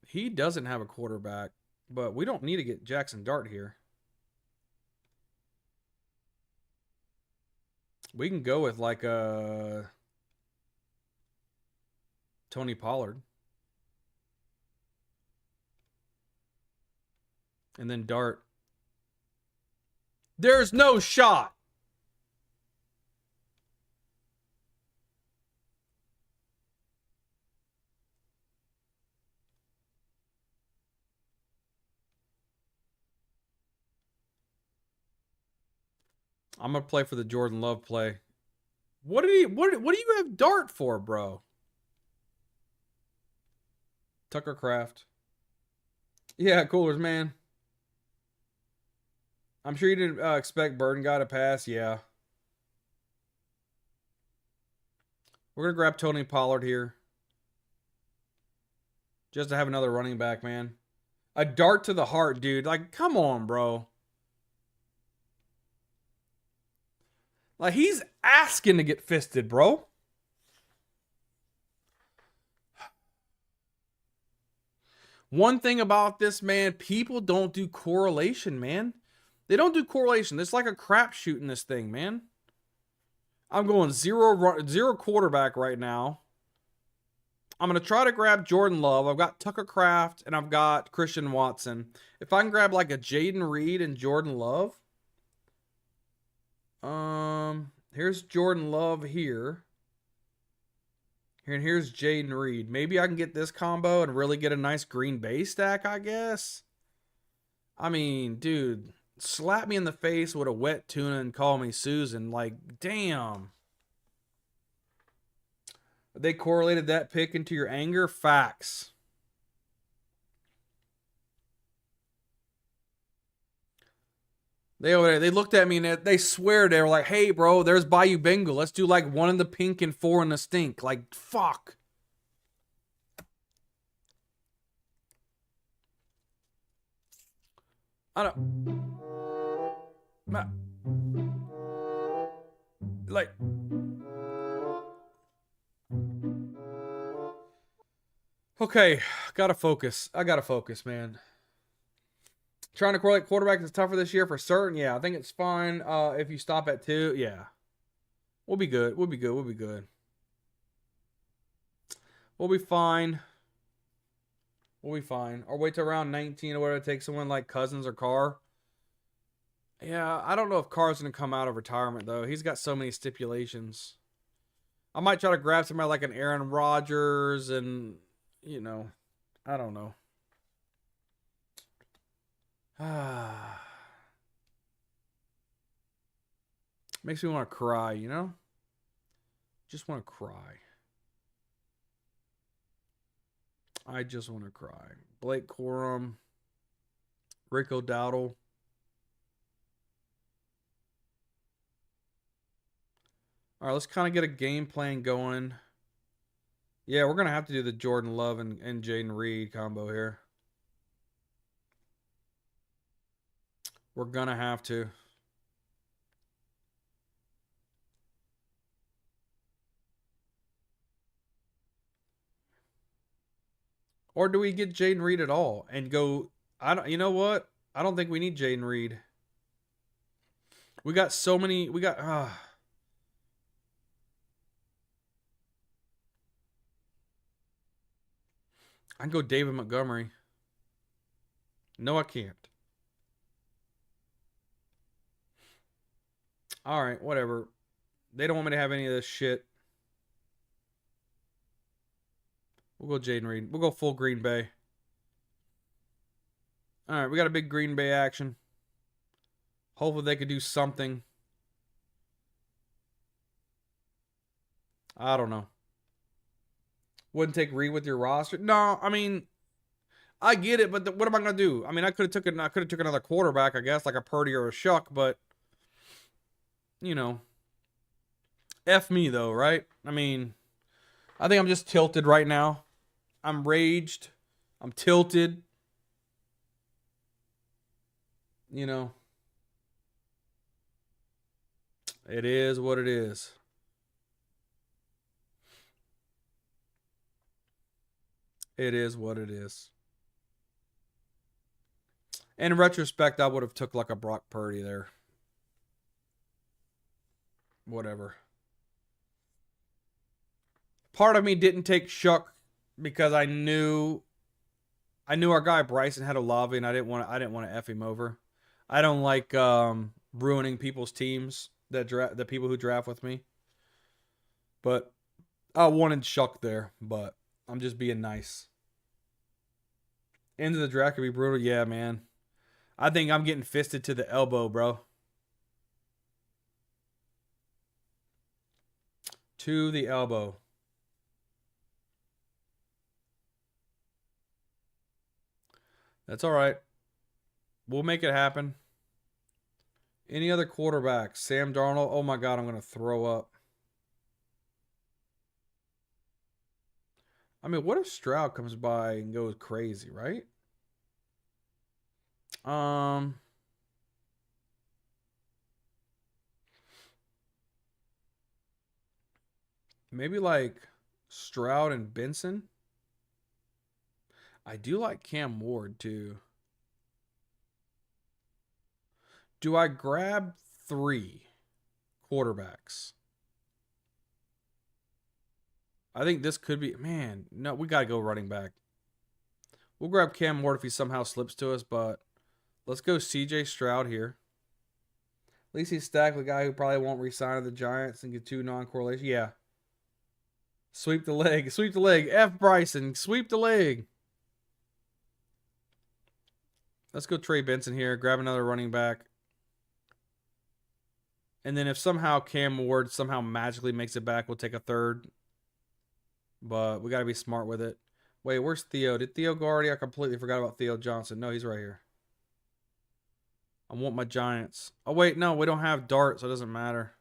He doesn't have a quarterback, but we don't need to get Jackson Dart here. We can go with like a Tony Pollard. And then Dart. There's no shot. I'm gonna play for the Jordan Love play. What do you have Dart for, bro? Tucker Craft. Yeah, Coolers, man. I'm sure you didn't expect Burden Guy to pass. Yeah. We're going to grab Tony Pollard here. Just to have another running back, man. A dart to the heart, dude. Like, come on, bro. Like, he's asking to get fisted, bro. One thing about this, man, people don't do correlation, man. They don't do correlation. It's like a crapshoot in this thing, man. I'm going zero quarterback right now. I'm going to try to grab Jordan Love. I've got Tucker Craft and I've got Christian Watson. If I can grab like a Jaden Reed and Jordan Love. Here's Jordan Love here. And here's Jaden Reed. Maybe I can get this combo and really get a nice Green Bay stack, I guess. I mean, dude, slap me in the face with a wet tuna and call me Susan. Like, damn. They correlated that pick into your anger? Facts. They looked at me and they swear they were like, hey, bro, there's Bayou Bengal. Let's do like 1 in the pink and 4 in the stink. Like, fuck. I don't. Like. Okay, gotta focus. I gotta focus, man. Trying to correlate quarterback is tougher this year for certain. Yeah, I think it's fine. If you stop at 2, yeah. We'll be good. We'll be good. We'll be good. We'll be fine. We'll be fine. Or wait till around 19 or whatever to take someone like Cousins or Carr. Yeah, I don't know if Carr's going to come out of retirement, though. He's got so many stipulations. I might try to grab somebody like an Aaron Rodgers and, you know, I don't know. Makes me want to cry, you know? Just want to cry. I just want to cry. Blake Corum. Rico Dowdle. All right, let's kind of get a game plan going. Yeah, we're going to have to do the Jordan Love and Jaden Reed combo here. We're going to have to. Or do we get Jaden Reed at all and go, you know what? I don't think we need Jaden Reed. We got so many, I can go David Montgomery. No, I can't. All right, whatever. They don't want me to have any of this shit. We'll go Jaden Reed. We'll go full Green Bay. All right, we got a big Green Bay action. Hopefully they could do something. I don't know. Wouldn't take Reed with your roster. No, I mean, I get it, but what am I gonna do? I mean, I could have took another quarterback, I guess, like a Purdy or a Shuck, but you know, F me though, right? I mean, I think I'm just tilted right now. I'm raged. I'm tilted. You know, it is what it is. It is what it is. In retrospect, I would have took like a Brock Purdy there. Whatever. Part of me didn't take Shuck because I knew our guy Bryson had Olave, and I didn't want to F him over. I don't like ruining people's teams the people who draft with me. But I wanted Shuck there, but I'm just being nice. End of the draft could be brutal. Yeah, man. I think I'm getting fisted to the elbow, bro. To the elbow. That's all right. We'll make it happen. Any other quarterbacks? Sam Darnold. Oh my God, I'm going to throw up. I mean, what if Stroud comes by and goes crazy, right? Maybe like Stroud and Benson. I do like Cam Ward too. Do I grab 3 quarterbacks? I think this could be, man, no, we got to go running back. We'll grab Cam Ward if he somehow slips to us, but let's go CJ Stroud here. At least he's stacked with a guy who probably won't re-sign to the Giants and get 2 non-correlation. Yeah. Sweep the leg. Sweep the leg. F Bryson. Sweep the leg. Let's go Trey Benson here. Grab another running back. And then if somehow Cam Ward somehow magically makes it back, we'll take a 3rd. But we got to be smart with it. Wait, where's Theo? Did Theo go already? I completely forgot about Theo Johnson. No, he's right here. I want my Giants. Oh, wait, no, we don't have Dart, so it doesn't matter.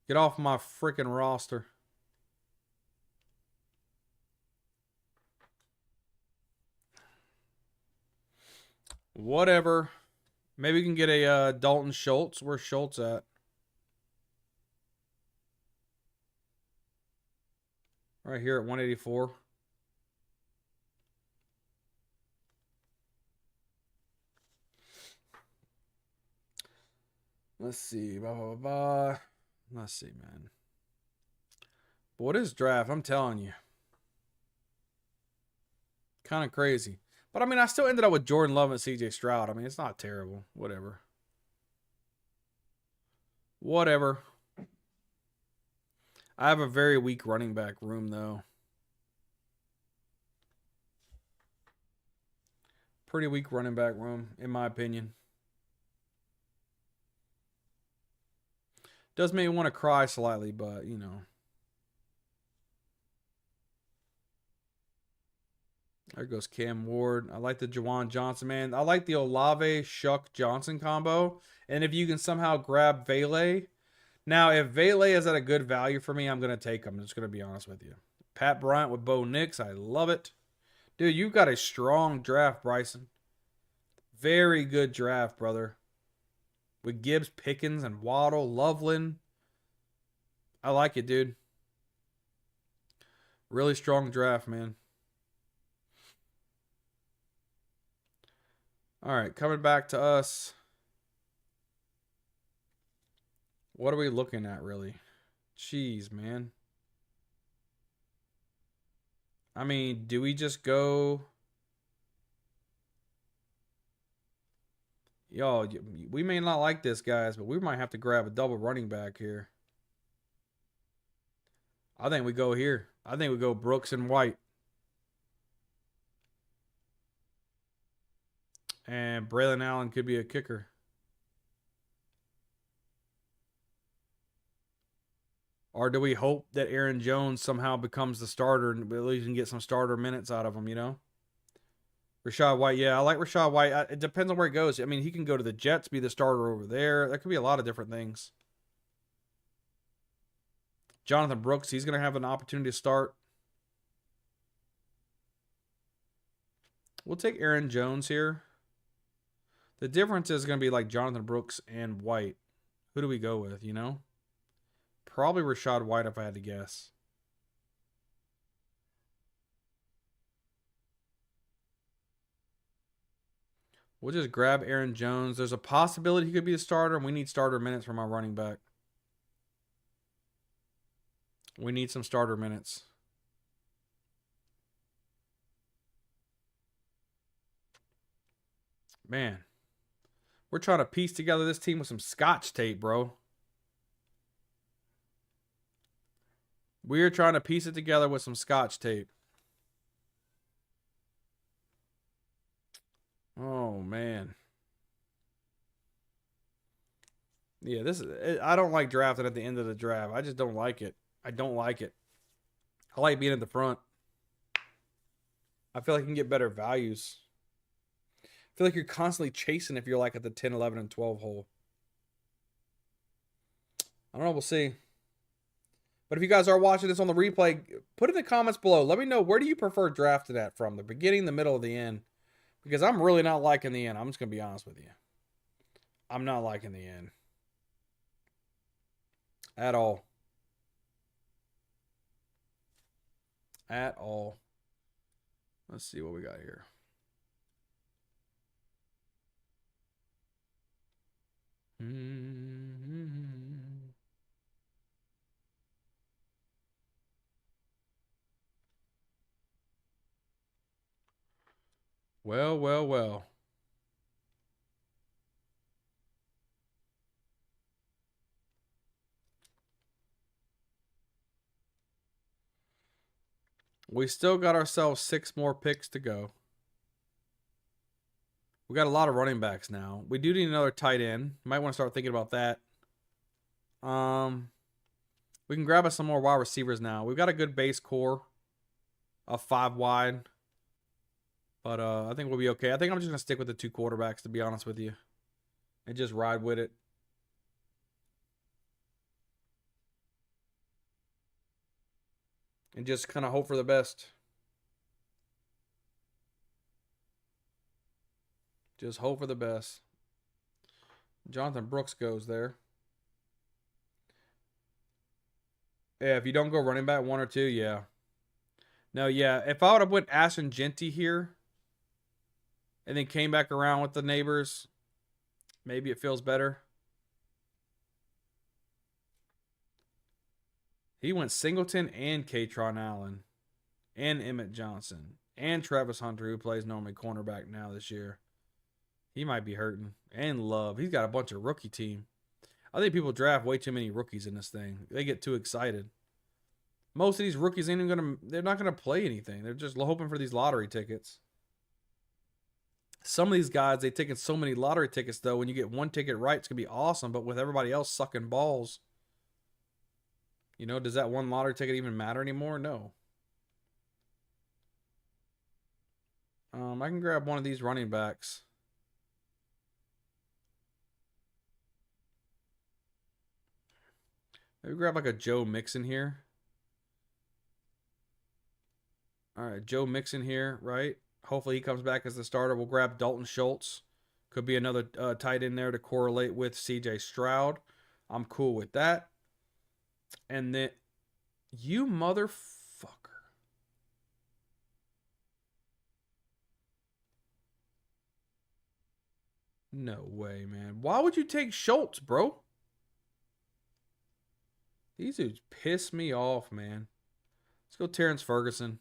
Get off my freaking roster. Whatever. Maybe we can get a Dalton Schultz. Where's Schultz at? Right here at 184. Let's see. Blah, blah, blah, blah. Let's see, man. But what is draft? I'm telling you. Kind of crazy. But, I mean, I still ended up with Jordan Love and CJ Stroud. I mean, it's not terrible. Whatever. Whatever. I have a very weak running back room, though. Pretty weak running back room, in my opinion. Does make me want to cry slightly, but, you know. There goes Cam Ward. I like the Juwan Johnson, man. I like the Olave Shuck Johnson combo. And if you can somehow grab Vele. Now, if Vele is at a good value for me, I'm going to take him. I'm just going to be honest with you. Pat Bryant with Bo Nix. I love it. Dude, you've got a strong draft, Bryson. Very good draft, brother. With Gibbs, Pickens, and Waddle, Loveland. I like it, dude. Really strong draft, man. All right, coming back to us. What are we looking at, really? Jeez, man. I mean, do we just go... Yo, we may not like this, guys, but we might have to grab a double running back here. I think we go here. I think we go Brooks and White. And Braylon Allen could be a kicker. Or do we hope that Aaron Jones somehow becomes the starter and at least can get some starter minutes out of him, you know? Rachaad White, yeah, I like Rachaad White. It depends on where he goes. I mean, he can go to the Jets, be the starter over there. That could be a lot of different things. Jonathan Brooks, he's going to have an opportunity to start. We'll take Aaron Jones here. The difference is going to be like Jonathan Brooks and White. Who do we go with, you know? Probably Rachaad White if I had to guess. We'll just grab Aaron Jones. There's a possibility he could be a starter, and we need starter minutes from our running back. We need some starter minutes. Man. We're trying to piece together this team with some scotch tape, bro. We're trying to piece it together with some scotch tape. Oh, man. Yeah, I don't like drafting at the end of the draft. I just don't like it. I don't like it. I like being at the front. I feel like you can get better values. I feel like you're constantly chasing if you're like at the 10, 11, and 12 hole. I don't know. We'll see. But if you guys are watching this on the replay, put in the comments below. Let me know, where do you prefer drafting at, from the beginning, the middle, or the end? Because I'm really not liking the end. I'm just going to be honest with you. I'm not liking the end. At all. At all. Let's see what we got here. Well, well, well. We still got ourselves 6 more picks to go. We got a lot of running backs now. We do need another tight end. Might want to start thinking about that. We can grab us some more wide receivers now. We've got a good base core of 5 wide. But I think we'll be okay. I think I'm just going to stick with the 2 quarterbacks, to be honest with you. And just ride with it. And just kind of hope for the best. Just hope for the best. Jonathan Brooks goes there. Yeah, if you don't go running back 1 or 2, yeah. No, yeah. If I would have went Ashton Genty here and then came back around with the neighbors, maybe it feels better. He went Singleton and Katron Allen and Emmett Johnson and Travis Hunter, who plays normally cornerback now this year. He might be hurting. And Love. He's got a bunch of rookie team. I think people draft way too many rookies in this thing. They get too excited. Most of these rookies they're not gonna play anything. They're just hoping for these lottery tickets. Some of these guys, they taking so many lottery tickets though. When you get 1 ticket right, it's gonna be awesome. But with everybody else sucking balls, you know, does that 1 lottery ticket even matter anymore? No. I can grab one of these running backs. Maybe grab like a Joe Mixon here. All right, Joe Mixon here, right? Hopefully he comes back as the starter. We'll grab Dalton Schultz. Could be another tight end there to correlate with CJ Stroud. I'm cool with that. And then, you motherfucker. No way, man. Why would you take Schultz, bro? These dudes piss me off, man. Let's go Terrence Ferguson.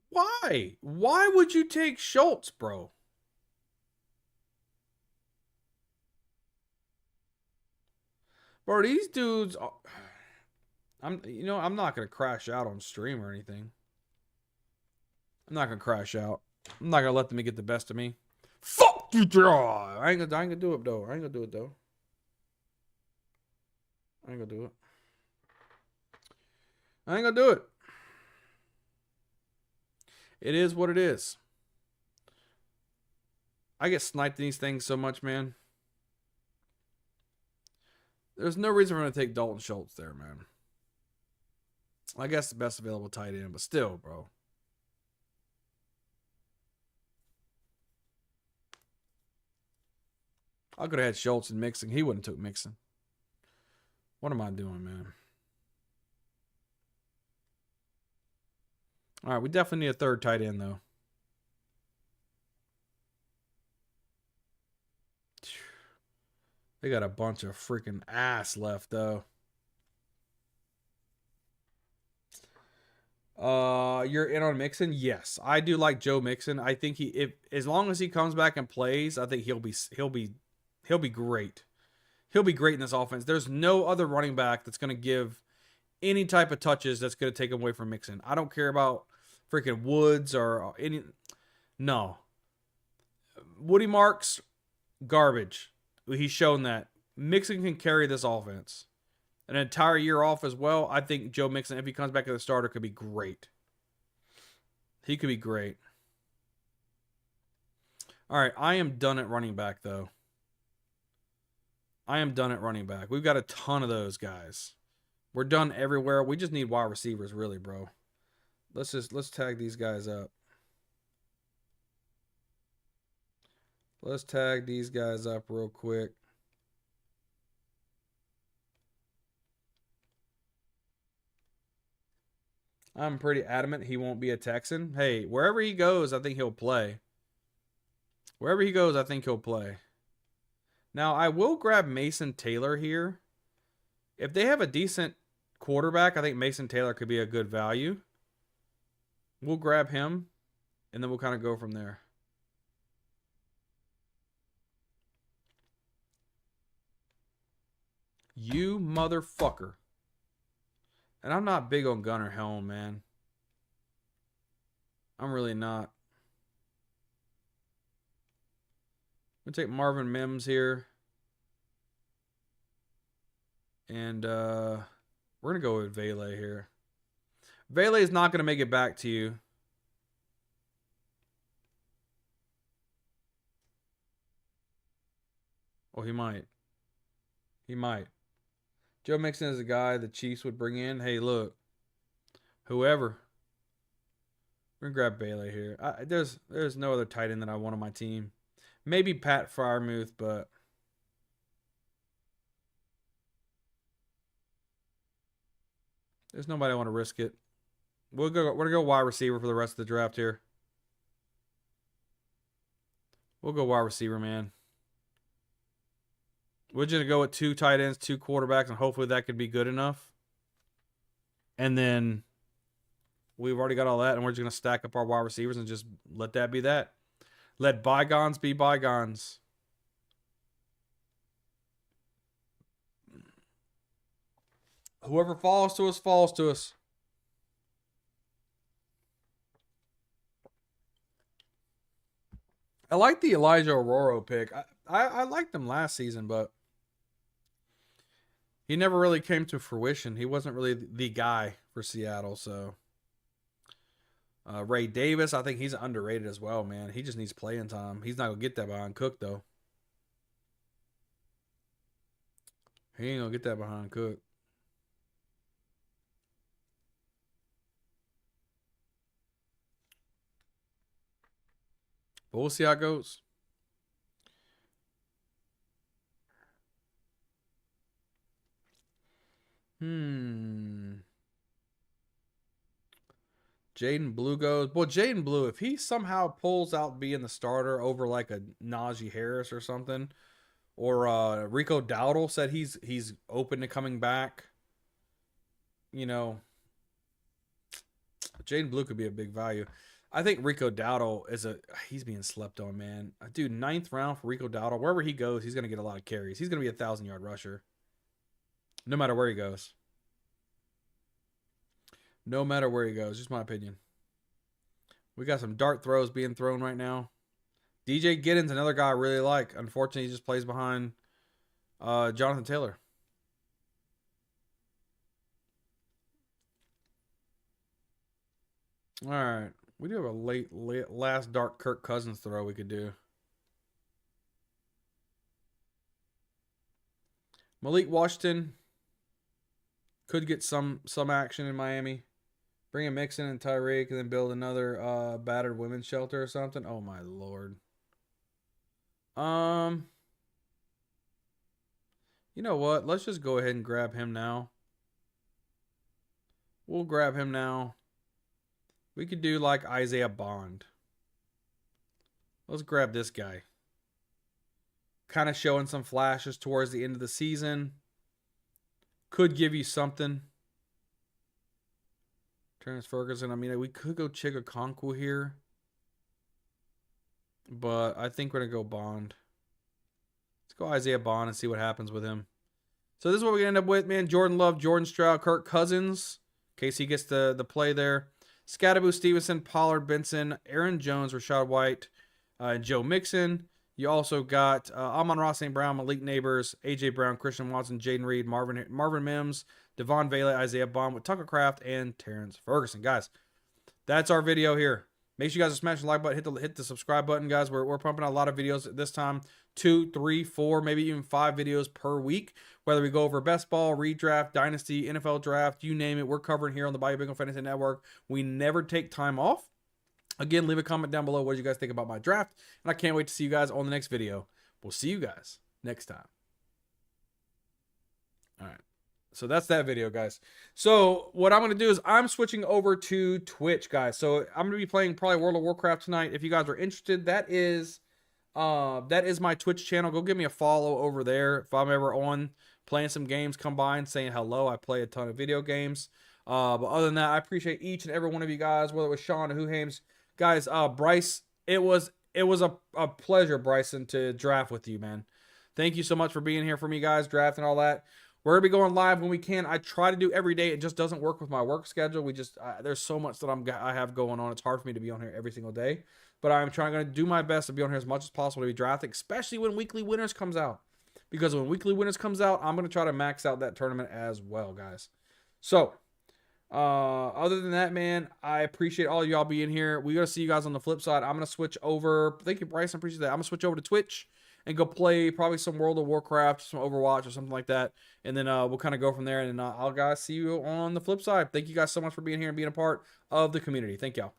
Why? Why would you take Schultz, bro? Bro, these dudes are... I'm not going to crash out on stream or anything. I'm not going to crash out. I'm not going to let them get the best of me. Fuck you, draw. I ain't gonna do it, though. I ain't gonna do it. I ain't gonna do it. It is what it is. I get sniped in these things so much, man. There's no reason for him to take Dalton Schultz there, man. I guess the best available tight end, but still, bro. I could have had Schultz and Mixon. He wouldn't have took Mixon. What am I doing, man? All right, we definitely need a third tight end, though. They got a bunch of freaking ass left, though. You're in on Mixon? Yes, I do like Joe Mixon. I think as long as he comes back and plays, I think he'll be great. He'll be great in this offense. There's no other running back that's going to give any type of touches that's going to take him away from Mixon. I don't care about freaking Woods or any. No. Woody Marks, garbage. He's shown that. Mixon can carry this offense. An entire year off as well. I think Joe Mixon, if he comes back as a starter, could be great. He could be great. All right, I am done at running back, though. I am done at running back. We've got a ton of those guys. We're done everywhere. We just need wide receivers, really, bro. Let's tag these guys up. Let's tag these guys up real quick. I'm pretty adamant he won't be a Texan. Hey, wherever he goes, I think he'll play. Wherever he goes, I think he'll play. Now, I will grab Mason Taylor here. If they have a decent quarterback, I think Mason Taylor could be a good value. We'll grab him, and then we'll kind of go from there. You motherfucker. And I'm not big on Gunnar Helm, man. I'm really not. I'm going to take Marvin Mims here. And we're going to go with Vele here. Vele is not going to make it back to you. Oh, he might. He might. Joe Mixon is a guy the Chiefs would bring in. Hey, look. Whoever. We're going to grab Bailey here. There's no other tight end that I want on my team. Maybe Pat Freiermuth, but there's nobody I want to risk it. We're gonna go wide receiver for the rest of the draft here. We'll go wide receiver, man. We're just gonna go with 2 tight ends, 2 quarterbacks, and hopefully that could be good enough. And then we've already got all that, and we're just gonna stack up our wide receivers and just let that be that. Let bygones be bygones. Whoever falls to us, falls to us. I like the Elijah Aurora pick. I liked him last season, but he never really came to fruition. He wasn't really the guy for Seattle, so. Ray Davis, I think he's underrated as well, man. He just needs playing time. He's not going to get that behind Cook, though. He ain't going to get that behind Cook. But we'll see how it goes. Jaden Blue goes. Boy, Jaden Blue, if he somehow pulls out being the starter over like a Najee Harris or something, or Rico Dowdle said he's open to coming back, you know, Jaden Blue could be a big value. I think Rico Dowdle he's being slept on, man. Dude, 9th round for Rico Dowdle. Wherever he goes, he's going to get a lot of carries. He's going to be a 1,000-yard rusher. No matter where he goes. No matter where he goes. Just my opinion. We got some dart throws being thrown right now. DJ Giddens, another guy I really like. Unfortunately, he just plays behind Jonathan Taylor. All right. We do have a late last dark Kirk Cousins throw we could do. Malik Washington could get some action in Miami. Bring a Mixon and Tyreek and then build another battered women's shelter or something. Oh my lord. You know what? Let's just go ahead and grab him now. We'll grab him now. We could do like Isaiah Bond. Let's grab this guy. Kind of showing some flashes towards the end of the season. Could give you something. Terrence Ferguson. I mean, we could go Chigakonkwo here. But I think we're going to go Bond. Let's go Isaiah Bond and see what happens with him. So this is what we're going to end up with, man. Jordan Love, Jordan Stroud, Kirk Cousins. In case he gets the play there. Scatterboo, Stevenson, Pollard, Benson, Aaron Jones, Rashad White, Joe Mixon. You also got Amon-Ra St. Brown, Malik Neighbors, A.J. Brown, Christian Watson, Jaden Reed, Marvin Mims, Devon Vele, Isaiah Bond with Tucker Kraft, and Terrence Ferguson. Guys, that's our video here. Make sure you guys smash the like button, hit the subscribe button, guys. We're pumping out a lot of videos at this time. 2, 3, 4, maybe even 5 videos per week. Whether we go over best ball, redraft, dynasty, NFL draft, you name it, we're covering here on the Breakout Fantasy Network. We never take time off. Again, leave a comment down below what you guys think about my draft. And I can't wait to see you guys on the next video. We'll see you guys next time. All right. So that's that video, guys. So what I'm going to do is I'm switching over to Twitch, guys. So I'm going to be playing probably World of Warcraft tonight. If you guys are interested, that is my Twitch channel. Go give me a follow over there. If I'm ever on playing some games, come by and saying hello. I play a ton of video games. But other than that, I appreciate each and every one of you guys, whether it was Sean or Whohames. Guys, Bryce, it was a pleasure, Bryson, to draft with you, man. Thank you so much for being here for me, guys, draft and all that. We're going to be going live when we can. I try to do every day. It just doesn't work with my work schedule. There's so much that I have going on. It's hard for me to be on here every single day. But I'm going to do my best to be on here as much as possible to be drafting, especially when Weekly Winners comes out. Because when Weekly Winners comes out, I'm going to try to max out that tournament as well, guys. So, other than that, man, I appreciate all of y'all being here. We're going to see you guys on the flip side. I'm going to switch over. Thank you, Bryce. I appreciate that. I'm going to switch over to Twitch and go play probably some World of Warcraft, some Overwatch or something like that. And then we'll kind of go from there. And I'll guys see you on the flip side. Thank you guys so much for being here and being a part of the community. Thank y'all.